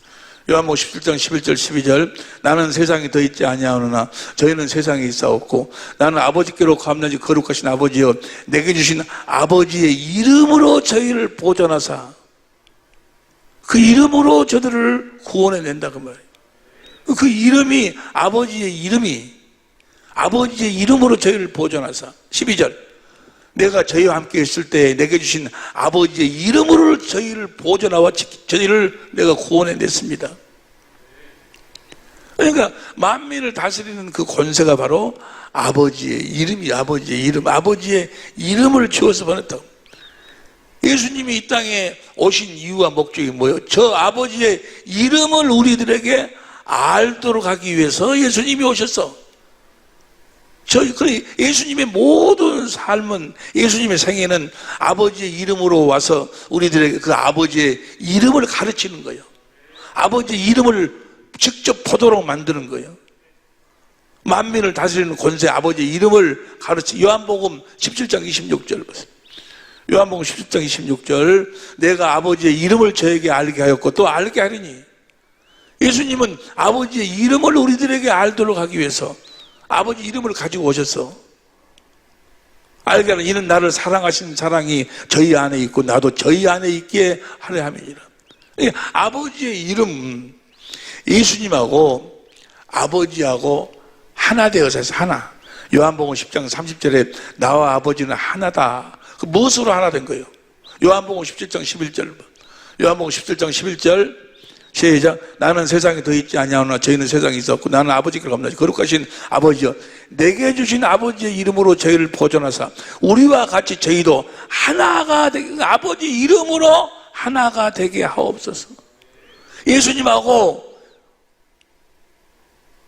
요한복음 17장 11절 12절 나는 세상에 더 있지 아니하노나 저희는 세상에 있사옵고 나는 아버지께로 감나지 거룩하신 아버지여 내게 주신 아버지의 이름으로 저희를 보존하사 그 이름으로 저들을 구원해낸다 그 말이에요. 그 이름이 아버지의 이름으로 저희를 보존하사 12절 내가 저희와 함께 있을 때 내게 주신 아버지의 이름으로 저희를 보존하와 저희를 내가 구원해냈습니다. 그러니까 만민을 다스리는 그 권세가 바로 아버지의 아버지의 이름을 주어서 보냈다고. 예수님이 이 땅에 오신 이유와 목적이 뭐예요? 저 아버지의 이름을 우리들에게 알도록 하기 위해서 예수님이 오셨어. 예수님의 모든 삶은, 예수님의 생애는 아버지의 이름으로 와서 우리들에게 그 아버지의 이름을 가르치는 거예요. 아버지의 이름을 직접 보도록 만드는 거예요. 만민을 다스리는 권세, 아버지의 이름을 가르치. 요한복음 17장 26절 보세요. 요한복음 17장 26절, 내가 아버지의 이름을 저에게 알게 하였고 또 알게 하리니. 예수님은 아버지의 이름을 우리들에게 알도록 하기 위해서 아버지 이름을 가지고 오셨어. 알게 하는 이는 나를 사랑하시는 사랑이 저희 안에 있고 나도 저희 안에 있게 하려 함이니라. 아버지의 이름, 예수님하고 아버지하고 하나 되어서 하나. 요한복음 10장 30절에 나와 아버지는 하나다. 그 무엇으로 하나 된 거예요? 요한복음 17장 11절. 요한복음 17장 11절 시작. 나는 세상에 더 있지 아니하오나 저희는 세상에 있었고 나는 아버지께 겁나지. 거룩하신 아버지여, 내게 주신 아버지의 이름으로 저희를 보존하사 우리와 같이 저희도 하나가 되게, 아버지 이름으로 하나가 되게 하옵소서. 예수님하고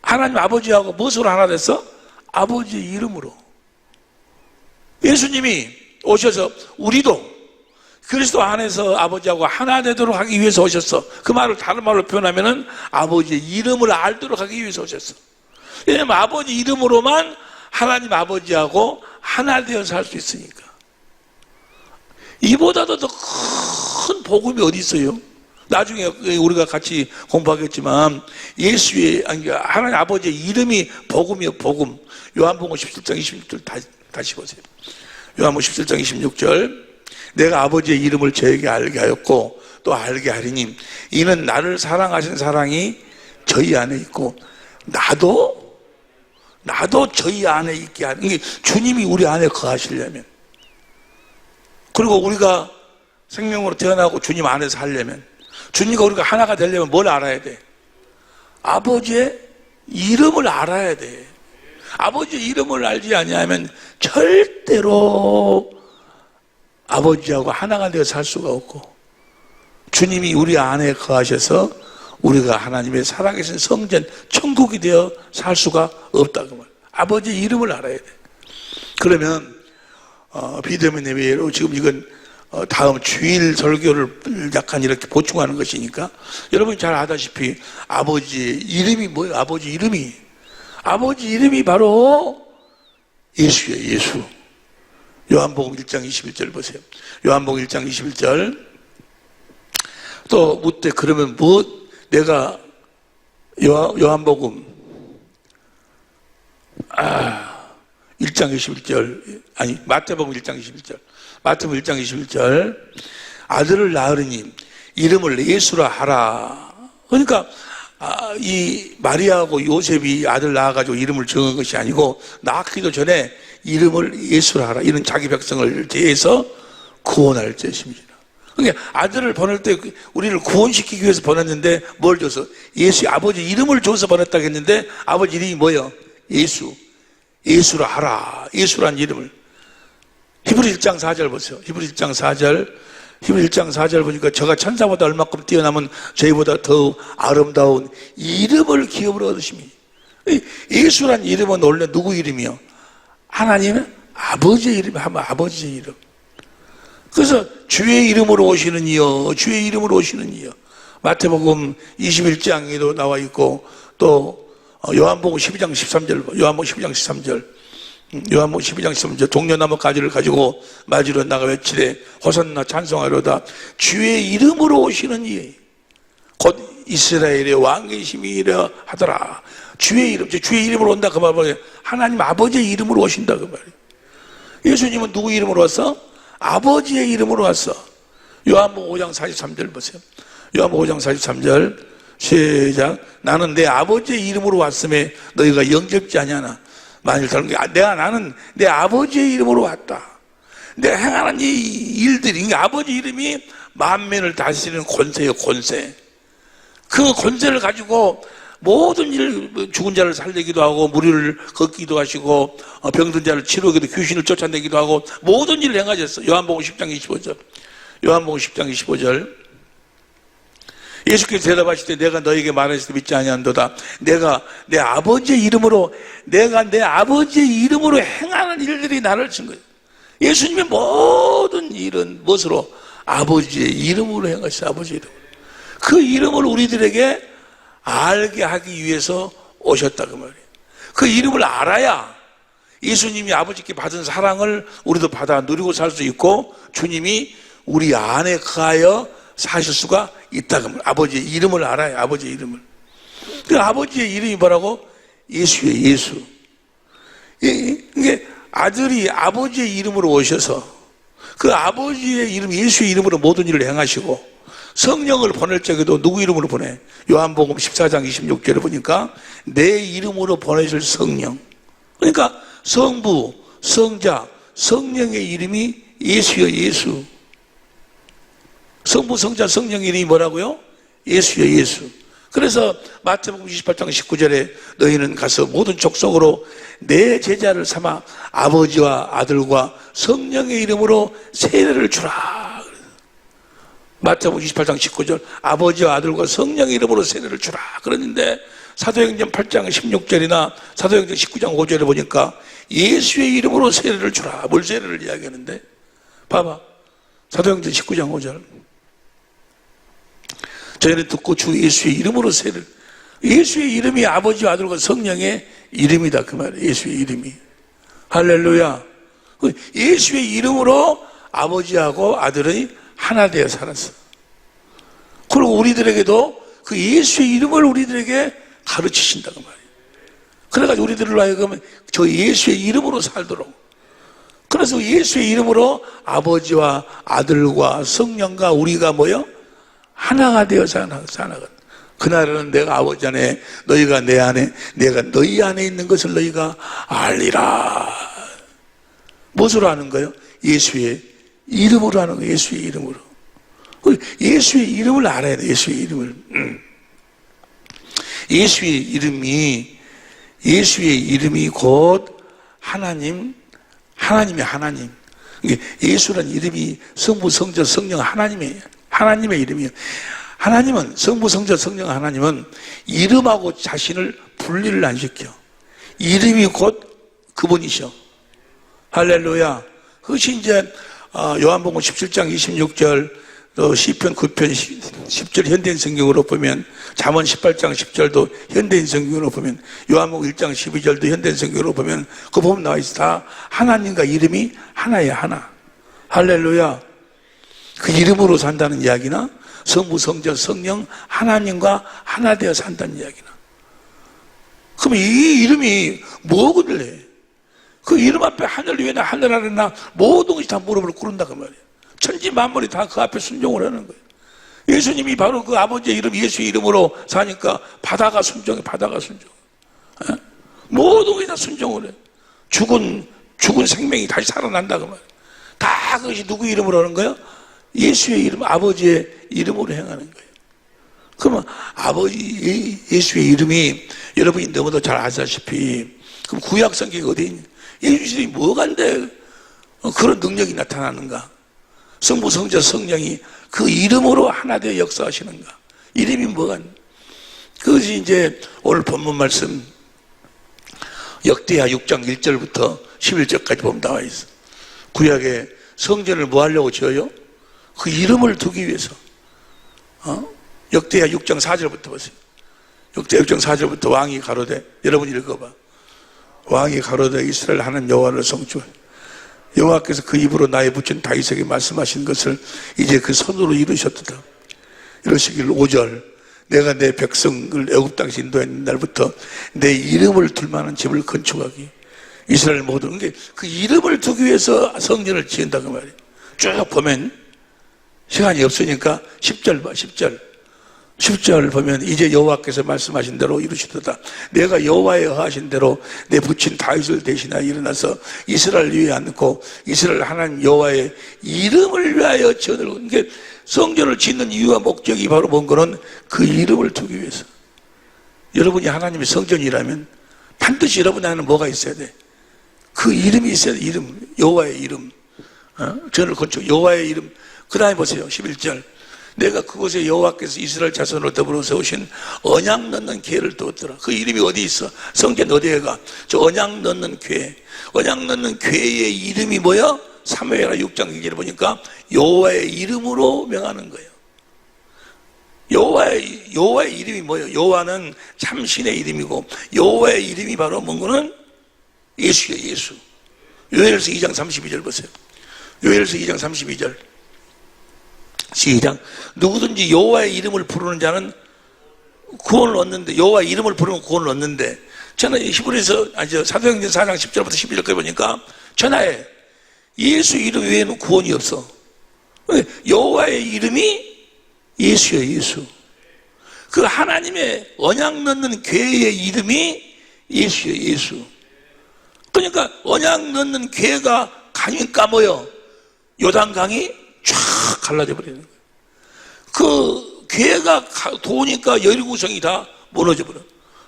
하나님 아버지하고 무엇으로 하나 됐어? 아버지의 이름으로. 예수님이 오셔서 우리도 그리스도 안에서 아버지하고 하나 되도록 하기 위해서 오셨어. 그 말을 다른 말로 표현하면은 아버지의 이름을 알도록 하기 위해서 오셨어. 왜냐하면 아버지 이름으로만 하나님 아버지하고 하나 되어서 할 수 있으니까. 이보다도 더 큰 복음이 어디 있어요? 나중에 우리가 같이 공부하겠지만 예수의, 아니 하나님 아버지의 이름이 복음이요, 복음. 요한복음 17장 26절 다시 보세요. 요한복음 17장 26절, 내가 아버지의 이름을 저에게 알게 하였고 또 알게 하리니 이는 나를 사랑하신 사랑이 저희 안에 있고 나도 저희 안에 있게 하는. 이게 주님이 우리 안에 거하시려면, 그리고 우리가 생명으로 태어나고 주님 안에서 살려면, 주님과 우리가 하나가 되려면 뭘 알아야 돼? 아버지의 이름을 알아야 돼. 아버지의 이름을 알지 아니하면 절대로 아버지하고 하나가 되어 살 수가 없고, 주님이 우리 안에 거하셔서 우리가 하나님의 살아계신 성전, 천국이 되어 살 수가 없다고 말. 아버지의 이름을 알아야 돼. 그러면 비대면 예배로 지금 이건 다음 주일 설교를 약간 이렇게 보충하는 것이니까 여러분이 잘 아다시피 아버지의 이름이 뭐예요? 아버지 이름이 바로 예수예요. 예수. 요한복음 1장 21절 보세요. 요한복음 1장 21절. 또 묻되 그러면 내가 요한복음 1장 21절, 아니 마태복음 1장 21절. 마태복음 1장 21절. 아들을 낳으리니 이름을 예수라 하라. 그러니까 이 마리아하고 요셉이 아들 낳아가지고 이름을 정한 것이 아니고 낳기도 전에 이름을 예수라 하라. 이는 자기 백성을 대해서 구원할 것입니다. 그러니까 아들을 보낼 때 우리를 구원시키기 위해서 보냈는데 뭘 줘서? 예수, 아버지 이름을 줘서 보냈다고 했는데 아버지 이름이 뭐예요? 예수. 예수라 하라. 예수란 이름을. 히브리 1장 4절 보세요. 히브리 1장 4절. 히브리 1장 4절 보니까 저가 천사보다 얼마큼 뛰어나면 저희보다 더 아름다운 이름을 기업으로 얻으십니다. 예수란 이름은 원래 누구 이름이요? 하나님의 아버지의 이름, 아버지의 이름. 그래서 주의 이름으로 오시는 이여, 주의 이름으로 오시는 이여. 마태복음 21장에도 나와 있고 또 요한복음 12장 13절, 요한복음 12장 13절, 요한복음 12장 13절, 동료나무 가지를 가지고 맞으러 나가 외치되 호산나 찬송하려다 주의 이름으로 오시는 이, 곧 이스라엘의 왕이심이라 하더라. 주의 이름으로 온다 그 말이에요. 하나님 아버지의 이름으로 오신다 그 말이에요. 예수님은 누구 이름으로 왔어? 아버지의 이름으로 왔어. 요한복음 5장 43절 보세요. 요한복음 5장 43절 시작. 나는 내 아버지의 이름으로 왔음에 너희가 영접지 아니하나. 만일 다른 게 나는 내 아버지의 이름으로 왔다. 내가 행하는 이 일들이, 아버지 이름이 만민을 다스리는 권세예요. 권세. 그 권세를 가지고 모든 일, 죽은 자를 살리기도 하고 무리를 걷기도 하시고 병든 자를 치료하기도, 귀신을 쫓아내기도 하고 모든 일을 행하셨어. 요한복음 10장 25절. 요한복음 10장 25절. 예수께서 대답하실 때 내가 너에게 말했을 때 믿지 아니한도다. 내가 내 아버지의 이름으로 행하는 일들이 나를 친 거예요. 예수님의 모든 일은 무엇으로? 아버지의 이름으로 행하셨어요. 아버지의 이름. 그 이름을 우리들에게 알게 하기 위해서 오셨다 그 말이에요. 그 이름을 알아야 예수님이 아버지께 받은 사랑을 우리도 받아 누리고 살 수 있고 주님이 우리 안에 거하여 사실 수가 있다. 아버지의 이름을 알아요. 아버지의 이름을. 그 아버지의 이름이 뭐라고? 예수예요. 예수. 이게 아들이 아버지의 이름으로 오셔서 그 아버지의 이름 예수의 이름으로 모든 일을 행하시고 성령을 보낼 적에도 누구 이름으로 보내? 요한복음 14장 26절에 보니까 내 이름으로 보내실 성령. 그러니까 성부, 성자, 성령의 이름이 예수예요. 예수. 성부, 성자, 성령의 이름이 뭐라고요? 예수예요. 예수. 그래서 마태복음 28장 19절에 너희는 가서 모든 족속으로 내 제자를 삼아 아버지와 아들과 성령의 이름으로 세례를 주라. 마태복음 28장 19절 아버지와 아들과 성령의 이름으로 세례를 주라. 그랬는데 사도행전 8장 16절이나 사도행전 19장 5절에 보니까 예수의 이름으로 세례를 주라. 뭘 세례를 이야기하는데 봐봐. 사도행전 19장 5절 저희는 듣고 주 예수의 이름으로 세례를. 예수의 이름이 아버지와 아들과 성령의 이름이다 그 말이에요. 예수의 이름이. 할렐루야. 예수의 이름으로 아버지하고 아들이 하나 되어 살았어. 그리고 우리들에게도 그 예수의 이름을 우리들에게 가르치신다 그 말이에요. 그래가지고 우리들로 하여금 저 예수의 이름으로 살도록. 그래서 예수의 이름으로 아버지와 아들과 성령과 우리가 뭐요? 하나가 되어 살아가는. 그날은 내가 아버지 안에 너희가 내 안에 내가 너희 안에 있는 것을 너희가 알리라. 무엇으로 하는 거예요? 예수의 이름으로 하는 거예요. 예수의 이름으로. 예수의 이름을 알아야 돼. 예수의 이름을. 예수의 이름이 곧 하나님이 하나님. 예수란 이름이 성부, 성자, 성령 하나님의 이름이에요. 하나님은 성부, 성자, 성령 하나님은 이름하고 자신을 분리를 안 시켜. 이름이 곧 그분이셔. 할렐루야. 그것이 이제 요한복음 17장 26절 또 시편 9편 10절 현대인 성경으로 보면 잠언 18장 10절도 현대인 성경으로 보면 요한복음 1장 12절도 현대인 성경으로 보면 그거 보면 나와 있어. 다 하나님과 이름이 하나예요. 하나. 할렐루야. 그 이름으로 산다는 이야기나 성부, 성자, 성령 하나님과 하나 되어 산다는 이야기나. 그럼 이 이름이 뭐거든요? 그 이름 앞에 하늘 위에나 하늘 아래나 모든 것이 다 무릎을 꿇는다 그 말이에요. 천지 만물이 다 그 앞에 순종을 하는 거예요. 예수님이 바로 그 아버지의 이름 예수의 이름으로 사니까 바다가 순종해. 모든 것이 다 순종을 해. 죽은 생명이 다시 살아난다 그 말이에요. 다 그것이 누구 이름으로 하는 거예요? 예수의 이름, 아버지의 이름으로 행하는 거예요. 그러면 예수의 이름이 여러분이 너무도 잘 아시다시피 그럼 구약 성경이 어디 있냐? 예수님이 뭐간데 그런 능력이 나타나는가? 성부, 성자, 성령이 그 이름으로 하나 되어 역사하시는가? 이름이 뭐간? 그것이 이제 오늘 본문 말씀 역대하 6장 1절부터 11절까지 보면 나와 있어. 구약에 성전을 뭐 하려고 지어요? 그 이름을 두기 위해서. 역대하 6장 4절부터 보세요. 역대하 6장 4절부터 왕이 가로되, 여러분 읽어봐. 왕이 가로되 이스라엘 하나님 여호와를 성주하라. 여호와께서 그 입으로 나의 붙인 다윗에게 말씀하신 것을 이제 그 손으로 이루셨도다. 이러시길 5절 내가 내 백성을 애굽 땅에서 인도했는 날부터 내 이름을 둘 만한 집을 건축하기. 이스라엘 모든 게 그 이름을 두기 위해서 성전을 지은다 그 말이에요. 쭉 보면 시간이 없으니까 10절 봐. 10절 보면 이제 여호와께서 말씀하신 대로 이루시도다. 내가 여호와의 하신 대로 내 붙인 다윗을 대신하여 일어나서 이스라엘 위에 앉고 이스라엘 하나님 여호와의 이름을 위하여 지어들고. 그러니까 성전을 짓는 이유와 목적이 바로 뭔 거는 그 이름을 두기 위해서. 여러분이 하나님의 성전이라면 반드시 여러분 안에는 뭐가 있어야 돼? 그 이름이 있어야 돼. 이름, 여호와의 이름. 전을 건축 여호와의 이름. 그 다음에 보세요. 11절 내가 그곳에 여호와께서 이스라엘 자손을 더불어 세우신 언약 넣는 궤를 두었더라. 그 이름이 어디 있어? 성전 어디에 가? 저 언약 넣는 궤. 언약 넣는 궤의 이름이 뭐야? 사무엘하 6장 2절에 보니까 여호와의 이름으로 명하는 거예요. 여호와의 이름이 뭐예요? 여호와는 참 신의 이름이고 여호와의 이름이 바로 뭔가는 예수예요. 예수. 요엘서 2장 32절 보세요. 요엘서 2장 32절 시작. 누구든지 여호와의 이름을 부르는 자는 구원을 얻는데, 여호와의 이름을 부르면 구원을 얻는데, 저는 히브리서 사도행전 4장 10절부터 12절까지 보니까 전하에 예수 이름 외에는 구원이 없어. 여호와의 이름이 예수예요. 예수. 그 하나님의 언약 넣는 궤의 이름이 예수예요. 예수. 그러니까 언약 넣는 궤가 강이 까매요. 요단강이 쫙 갈라져 버리는 거예요. 그 궤가 도니까 여리고성이 다 무너져 버려.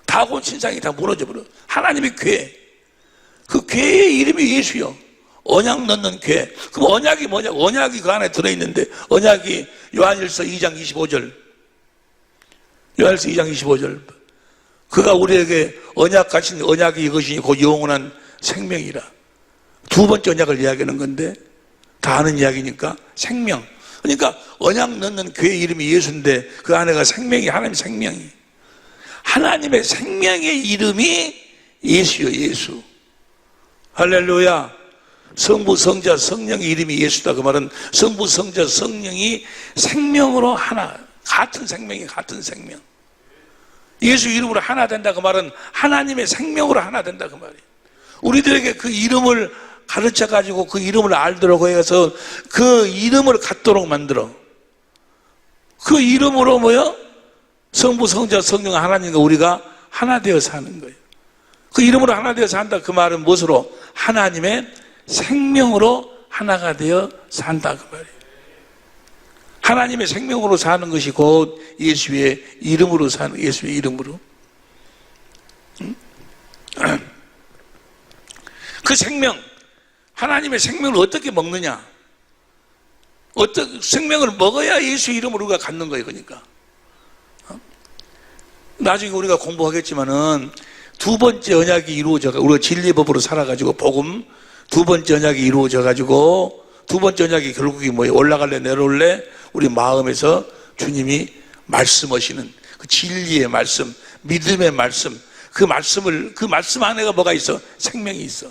다곤 신상이 다 무너져 버려. 하나님의 궤. 그 궤의 이름이 예수요. 언약 넣는 궤. 그럼 언약이 뭐냐? 언약이 그 안에 들어있는데, 언약이 요한일서 2장 25절. 요한일서 2장 25절. 그가 우리에게 언약 같은 언약이 이것이니 곧 영원한 생명이라. 두 번째 언약을 이야기하는 건데, 다 아는 이야기니까 생명. 그러니까 언약 넣는 궤의 이름이 예수인데 그 안에가 생명이, 하나님의 생명이. 하나님의 생명의 이름이 예수요. 예수. 할렐루야. 성부, 성자, 성령의 이름이 예수다. 그 말은 성부, 성자, 성령이 생명으로 하나, 같은 생명이 같은 생명. 예수 이름으로 하나 된다. 그 말은 하나님의 생명으로 하나 된다. 그 말이에요. 우리들에게 그 이름을 가르쳐 가지고 그 이름을 알도록 해서 그 이름을 갖도록 만들어. 그 이름으로 뭐요? 성부, 성자, 성령 하나님과 우리가 하나 되어 사는 거예요. 그 이름으로 하나 되어 산다. 그 말은 무엇으로? 하나님의 생명으로 하나가 되어 산다. 그 말이에요. 하나님의 생명으로 사는 것이 곧 예수의 이름으로 사는, 예수의 이름으로. 그 생명, 하나님의 생명을 어떻게 먹느냐? 어떻게 생명을 먹어야 예수 이름으로 우리가 갖는 거예요. 그러니까 나중에 우리가 공부하겠지만은 두 번째 언약이 이루어져, 우리가 진리의 법으로 살아가지고 복음 두 번째 언약이 이루어져 가지고 두 번째 언약이 결국이 뭐예요? 올라갈래 내려올래? 우리 마음에서 주님이 말씀하시는 그 진리의 말씀, 믿음의 말씀, 그 말씀 안에가 뭐가 있어? 생명이 있어.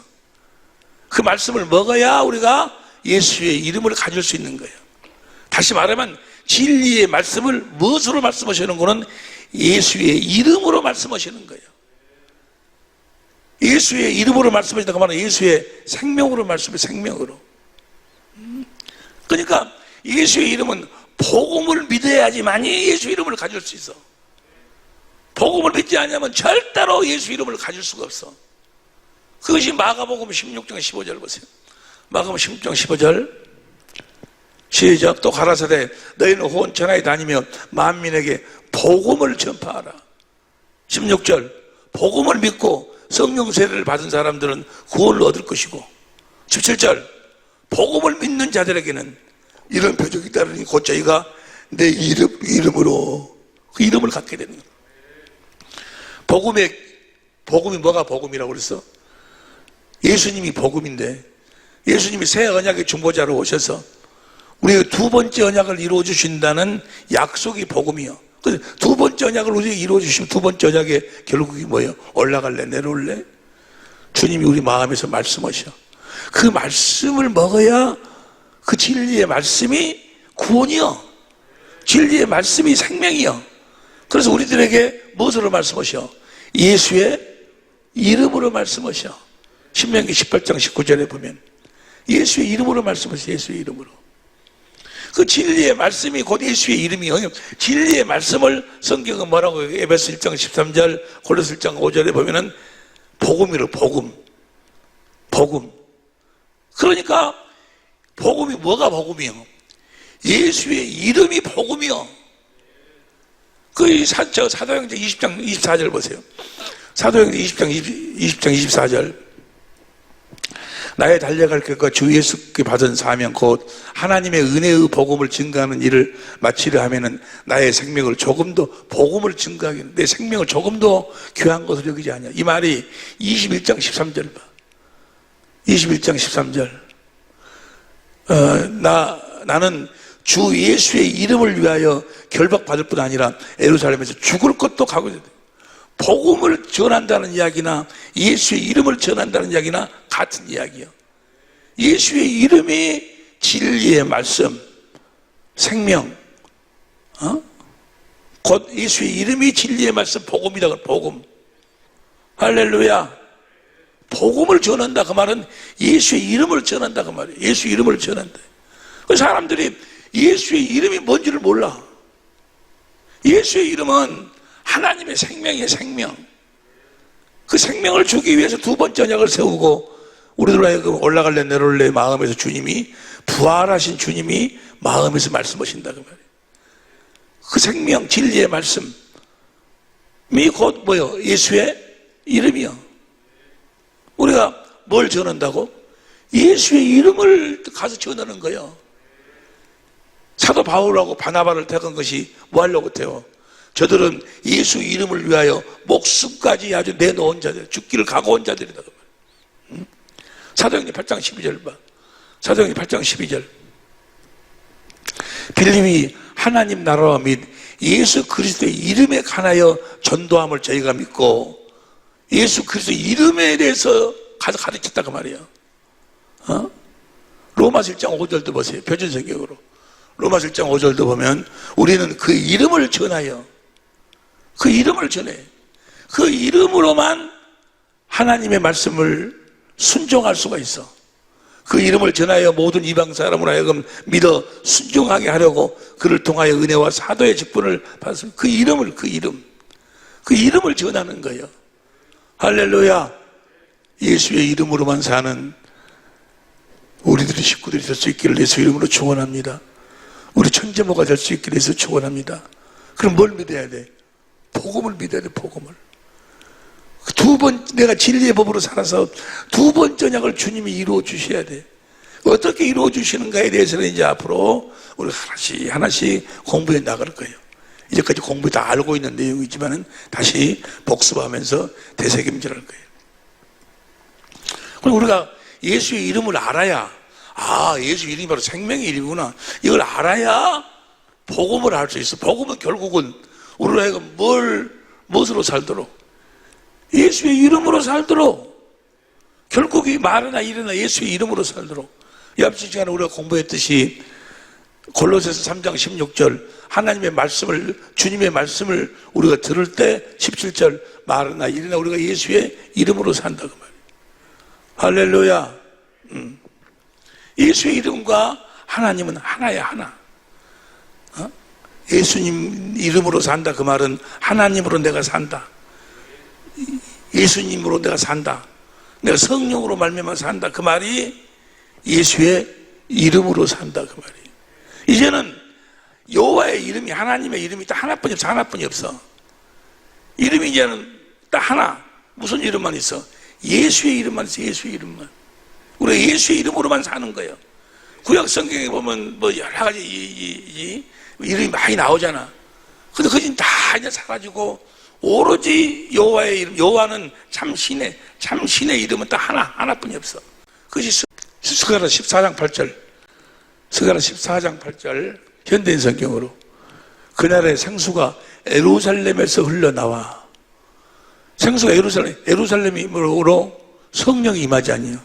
그 말씀을 먹어야 우리가 예수의 이름을 가질 수 있는 거예요. 다시 말하면 진리의 말씀을 무엇으로 말씀하시는 거는 예수의 이름으로 말씀하시는 거예요. 예수의 이름으로 말씀하신다. 그 말은 예수의 생명으로 말씀해, 생명으로. 그러니까 예수의 이름은 복음을 믿어야지만이 예수 이름을 가질 수 있어. 복음을 믿지 않으면 절대로 예수 이름을 가질 수가 없어. 그것이 마가복음 16장 15절 보세요. 마가복음 16장 15절 시작. 또 가라사대 너희는 혼천하에 다니며 만민에게 복음을 전파하라. 16절 복음을 믿고 성령 세례를 받은 사람들은 구원을 얻을 것이고 17절 복음을 믿는 자들에게는 이런 표적이 따르니 곧 저희가 내 이름으로 그 이름을 갖게 되는 거예요. 복음이 뭐가 복음이라고 그랬어? 예수님이 복음인데 예수님이 새 언약의 중보자로 오셔서 우리의 두 번째 언약을 이루어 주신다는 약속이 복음이요. 두 번째 언약을 우리에게 이루어 주시면 두 번째 언약의 결국이 뭐예요? 올라갈래 내려올래? 주님이 우리 마음에서 말씀하셔. 그 말씀을 먹어야 그 진리의 말씀이 구원이요. 진리의 말씀이 생명이요. 그래서 우리들에게 무엇으로 말씀하셔? 예수의 이름으로 말씀하셔. 신명기 18장 19절에 보면 예수의 이름으로 말씀하셔. 예수의 이름으로. 그 진리의 말씀이 곧 예수의 이름이요. 진리의 말씀을 성경은 뭐라고 해요? 에베소 1장 13절, 골로새 1장 5절에 보면은 복음이로 복음. 그러니까 복음이 뭐가 복음이요? 예수의 이름이 복음이요. 그 사도행전 20장 24절 보세요. 사도행전 20장 24절. 나의 달려갈 길과 주 예수께 받은 사명 곧 하나님의 은혜의 복음을 증거하는 일을 마치려 하면은 나의 생명을 조금 더 복음을 증거하기 내 생명을 조금 더 귀한 것으로 여기지 않냐. 이 말이 21장 13절 봐. 21장 13절. 나는 주 예수의 이름을 위하여 결박받을 뿐 아니라 예루살렘에서 죽을 것도 각오해야 돼. 복음을 전한다는 이야기나 예수의 이름을 전한다는 이야기나 같은 이야기예요. 예수의 이름이 진리의 말씀, 생명, 곧 예수의 이름이 진리의 말씀, 복음이다. 복음. 할렐루야. 복음을 전한다 그 말은 예수의 이름을 전한다 그 말이에요. 예수의 이름을 전한다. 그 사람들이 예수의 이름이 뭔지를 몰라. 예수의 이름은 하나님의 생명이에요. 생명. 그 생명을 주기 위해서 두 번째 언약을 세우고 우리들 하여금 올라갈래 내려올래 마음에서 주님이 부활하신 주님이 마음에서 말씀하신다 그 말이에요. 그 생명 진리의 말씀이 곧 뭐요? 예수의 이름이요. 우리가 뭘 전한다고? 예수의 이름을 가서 전하는 거예요. 사도 바울하고 바나바를 택한 것이 뭐 하려고 태워? 저들은 예수 이름을 위하여 목숨까지 아주 내놓은 자들, 죽기를 각오한 자들이다. 사도행전 8장 12절 봐. 사도행전 8장 12절. 빌립이 하나님 나라와 및 예수 그리스도의 이름에 관하여 전도함을 저희가 믿고 예수 그리스도의 이름에 대해서 가서 가르쳤다 그 말이에요. 로마서 1장 5절도 보세요. 표준성경으로. 로마서 1장 5절도 보면 우리는 그 이름을 전하여 그 이름을 전해. 그 이름으로만 하나님의 말씀을 순종할 수가 있어. 그 이름을 전하여 모든 이방 사람으로 하여금 믿어 순종하게 하려고 그를 통하여 은혜와 사도의 직분을 받았습니다. 그 이름을 전하는 거예요. 할렐루야. 예수의 이름으로만 사는 우리들의 식구들이 될 수 있기를 예수 이름으로 축원합니다. 우리 천재모가 될 수 있기를 예수 축원합니다. 그럼 뭘 믿어야 돼? 복음을 믿어야 돼. 복음을. 두 번 내가 진리의 법으로 살아서 두 번째 언약을 주님이 이루어 주셔야 돼. 어떻게 이루어 주시는가에 대해서는 이제 앞으로 우리가 하나씩 공부해 나갈 거예요. 이제까지 공부 다 알고 있는 내용이지만은 다시 복습하면서 되새김질할 거예요. 그럼 우리가 예수의 이름을 알아야, 예수 이름이 바로 생명의 이름이구나. 이걸 알아야 복음을 알 수 있어. 복음은 결국은 우리가 하여금 무엇으로 살도록? 예수의 이름으로 살도록. 결국 이 말이나 일이나 예수의 이름으로 살도록. 앞선 시간에 우리가 공부했듯이 골로새서 3장 16절 하나님의 말씀을, 주님의 말씀을 우리가 들을 때 17절 말이나 일이나 우리가 예수의 이름으로 산다 그 말이에요. 할렐루야. 예수의 이름과 하나님은 하나야, 하나. 예수님 이름으로 산다 그 말은 하나님으로 내가 산다. 예수님으로 내가 산다. 내가 성령으로 말미암아 산다. 그 말이 예수의 이름으로 산다 그 말이에요. 이제는 여호와의 이름이, 하나님의 이름이 딱 하나뿐이 없어. 하나뿐이 없어. 이름이 이제는 딱 하나. 무슨 이름만 있어? 예수의 이름만 있어. 예수의 이름만. 우리가 예수의 이름으로만 사는 거예요. 구약 성경에 보면 뭐 여러 가지 이름이 많이 나오잖아. 근데 그진 다 이제 사라지고 오로지 여호와의 이름, 여호와는 참 신의 이름은 딱 하나뿐이 없어. 그것이 스가랴 14장 8절. 스가랴 14장 8절 현대인 성경으로. 그날에 생수가 예루살렘에서 흘러나와. 생수가 예루살렘으로 성령이 임하지 아니에요.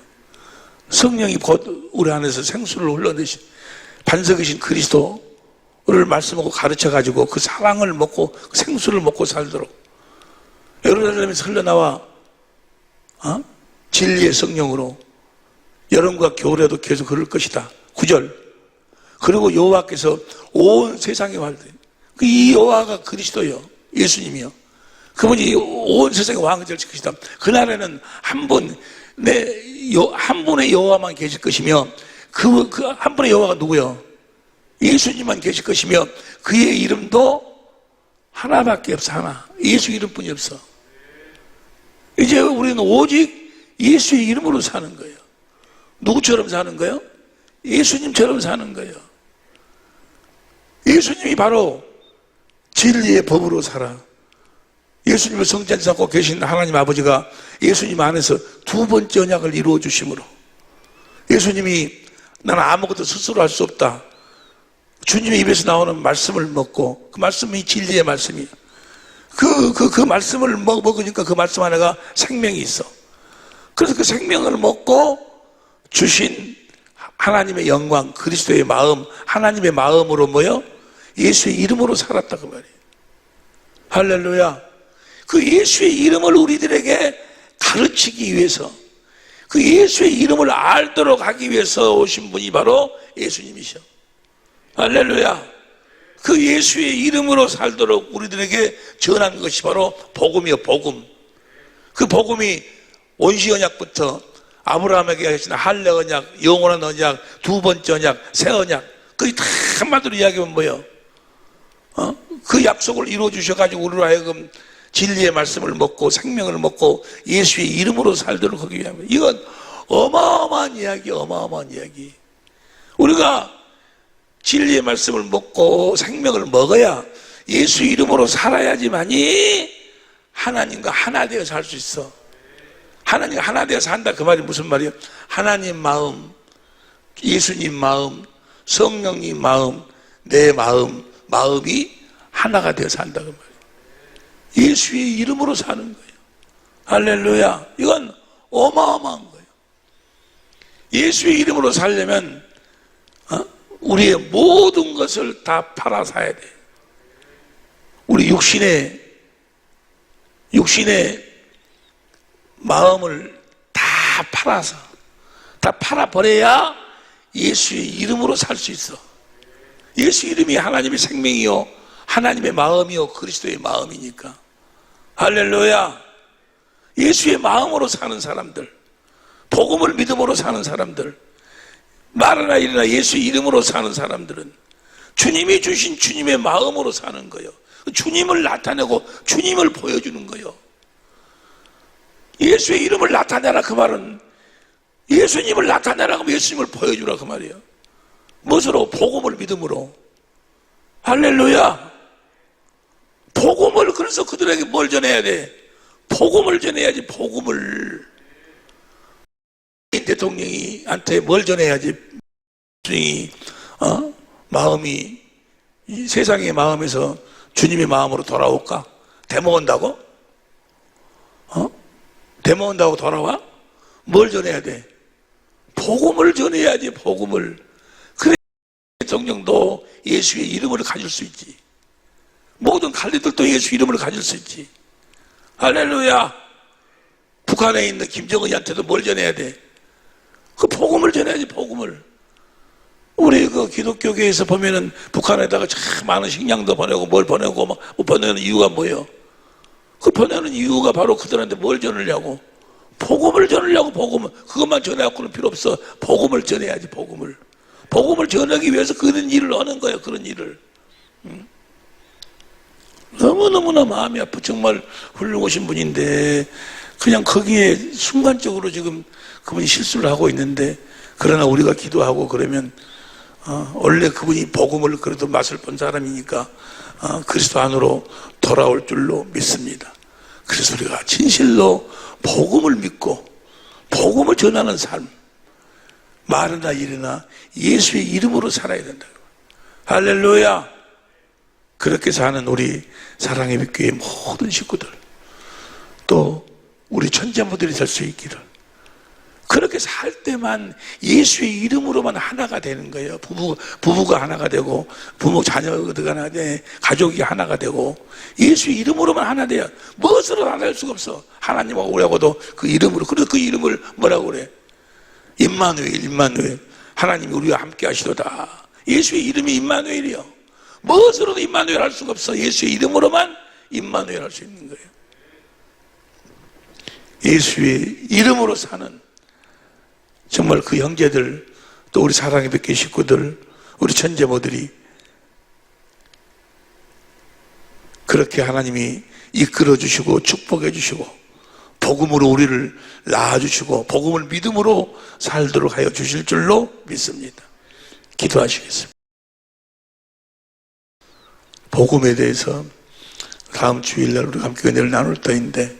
성령이 곧 우리 안에서 생수를 흘러내신 반석이신 그리스도를 말씀하고 가르쳐가지고 그 사랑을 먹고 그 생수를 먹고 살도록 예루살렘에서 흘러나와 진리의 성령으로 여름과 겨울에도 계속 흐를 것이다. 9절. 그리고 여호와께서 온 세상에 활 때 이 여호와가 그리스도요, 예수님이요. 그분이 온 세상의 왕이 될 것이다. 그날에는 한 분의 여호와만 계실 것이며 그 한 분의 여호와가 누구요? 예수님만 계실 것이며 그의 이름도 하나밖에 없어. 하나. 예수 이름뿐이 없어. 이제 우리는 오직 예수의 이름으로 사는 거예요. 누구처럼 사는 거예요? 예수님처럼 사는 거예요. 예수님이 바로 진리의 법으로 살아. 예수님을 성전에 삼고 계신 하나님 아버지가 예수님 안에서 두 번째 언약을 이루어 주심으로 예수님이 나는 아무것도 스스로 할 수 없다. 주님의 입에서 나오는 말씀을 먹고, 그 말씀이 진리의 말씀이, 그 말씀을 먹으니까 그 말씀 안에가 생명이 있어. 그래서 그 생명을 먹고 주신 하나님의 영광, 그리스도의 마음, 하나님의 마음으로 뭐요? 예수의 이름으로 살았다 그 말이에요. 할렐루야. 그 예수의 이름을 우리들에게 가르치기 위해서, 그 예수의 이름을 알도록 하기 위해서 오신 분이 바로 예수님이셔. 할렐루야. 그 예수의 이름으로 살도록 우리들에게 전한 것이 바로 복음이요, 복음. 그 복음이 원시 언약부터 아브라함에게 하신 할례 언약, 영원한 언약, 두 번째 언약, 새 언약, 그게 다 한마디로 이야기하면 뭐예요? 그 약속을 이루어 주셔가지고 우리로 하여금 진리의 말씀을 먹고 생명을 먹고 예수의 이름으로 살도록 하기 위함이에요. 이건 어마어마한 이야기, 어마어마한 이야기. 우리가 진리의 말씀을 먹고 생명을 먹어야 예수 이름으로 살아야지만이 하나님과 하나 되어 살 수 있어. 하나님과 하나 되어 산다 그 말이 무슨 말이에요? 하나님 마음, 예수님 마음, 성령님 마음, 내 마음이 하나가 되어 산다 그 말이에요. 예수의 이름으로 사는 거예요. 할렐루야. 이건 어마어마한 거예요. 예수의 이름으로 살려면 우리의 모든 것을 다 팔아 사야 돼. 우리 육신의 마음을 다 팔아서, 다 팔아버려야 예수의 이름으로 살 수 있어. 예수 이름이 하나님의 생명이요, 하나님의 마음이요, 그리스도의 마음이니까. 할렐루야. 예수의 마음으로 사는 사람들, 복음을 믿음으로 사는 사람들, 말하나 이르나 예수 이름으로 사는 사람들은 주님이 주신 주님의 마음으로 사는 거예요. 주님을 나타내고 주님을 보여주는 거예요. 예수의 이름을 나타내라 그 말은 예수님을 나타내라 그러면 예수님을 보여주라 그 말이에요. 무엇으로? 복음을 믿음으로. 할렐루야. 복음을, 그래서 그들에게 뭘 전해야 돼? 복음을 전해야지. 복음을. 대통령이 한테 뭘 전해야지? 마음이 이 세상의 마음에서 주님의 마음으로 돌아올까? 되먹은다고? 되먹은다고 돌아와? 뭘 전해야 돼? 복음을 전해야지. 복음을. 그래 대통령도 예수의 이름을 가질 수 있지. 모든 관리들도 예수 이름을 가질 수 있지. 할렐루야. 북한에 있는 김정은이한테도 뭘 전해야 돼? 그 복음을 전해야지. 복음을. 우리 그 기독교계에서 보면은 북한에다가 참 많은 식량도 보내고 뭘 보내고 막 보내는 이유가 뭐예요? 그 보내는 이유가 바로 그들한테 뭘 전하려고? 복음을 전하려고. 복음을. 그것만 전해갖고는 필요 없어. 복음을 전해야지. 복음을 전하기 위해서 그런 일을 하는 거예요. 그런 일을. 너무너무나 마음이 아프. 정말 훌륭하신 분인데 그냥 거기에 순간적으로 지금 그분이 실수를 하고 있는데, 그러나 우리가 기도하고 그러면 원래 그분이 복음을 그래도 맛을 본 사람이니까 그리스도 안으로 돌아올 줄로 믿습니다. 그래서 우리가 진실로 복음을 믿고 복음을 전하는 삶, 말이나 일이나 예수의 이름으로 살아야 된다. 할렐루야. 그렇게 사는 우리 사랑의 빛교회 모든 식구들, 또 우리 천재모들이 될 수 있기를. 그렇게 살 때만 예수의 이름으로만 하나가 되는 거예요. 부부가 하나가 되고, 부모 자녀가 하나 돼, 가족이 하나가 되고, 예수의 이름으로만 하나 돼야 무엇으로 하나 될 수가 없어. 하나님하고 우리하고도 그 이름으로. 그래서 그 이름을 뭐라고 그래? 임마누엘. 하나님이 우리와 함께 하시도다. 예수의 이름이 임마누엘이요. 무엇으로도 임마누엘 할 수가 없어. 예수의 이름으로만 임마누엘 할 수 있는 거예요. 예수의 이름으로 사는 정말 그 형제들, 또 우리 사랑의 백개 식구들, 우리 천재모들이 그렇게 하나님이 이끌어 주시고 축복해 주시고 복음으로 우리를 낳아주시고 복음을 믿음으로 살도록 하여 주실 줄로 믿습니다. 기도하시겠습니다. 복음에 대해서 다음 주일날 우리가 함께 은혜를 나눌 터인데,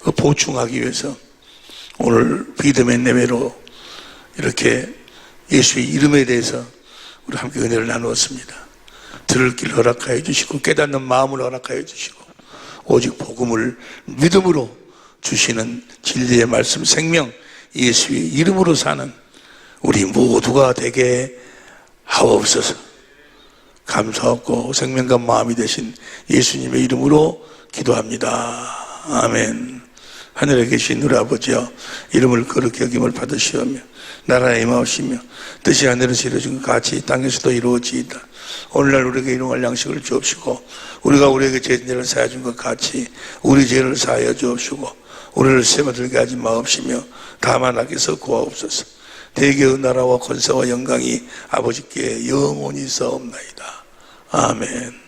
그 보충하기 위해서 오늘 비드맨 내외로 이렇게 예수의 이름에 대해서 우리 함께 은혜를 나누었습니다. 들을 길 허락하여 주시고 깨닫는 마음을 허락하여 주시고 오직 복음을 믿음으로 주시는 진리의 말씀 생명 예수의 이름으로 사는 우리 모두가 되게 하옵소서. 감사하고 생명과 마음이 되신 예수님의 이름으로 기도합니다. 아멘. 하늘에 계신 우리 아버지여, 이름을 거룩히 여김을 받으시오며 나라에 임하옵시며 뜻이 하늘에서 이루어진 것 같이 땅에서도 이루어지이다. 오늘날 우리에게 일용할 양식을 주옵시고 우리가 우리에게 죄인들을 사하여 준 것 같이 우리 죄를 사하여 주옵시고 우리를 시험에 들게 하지 마옵시며 다만 악에서 구하옵소서. 대개의 나라와 권세와 영광이 아버지께 영원히 있사옵나이다. 아멘.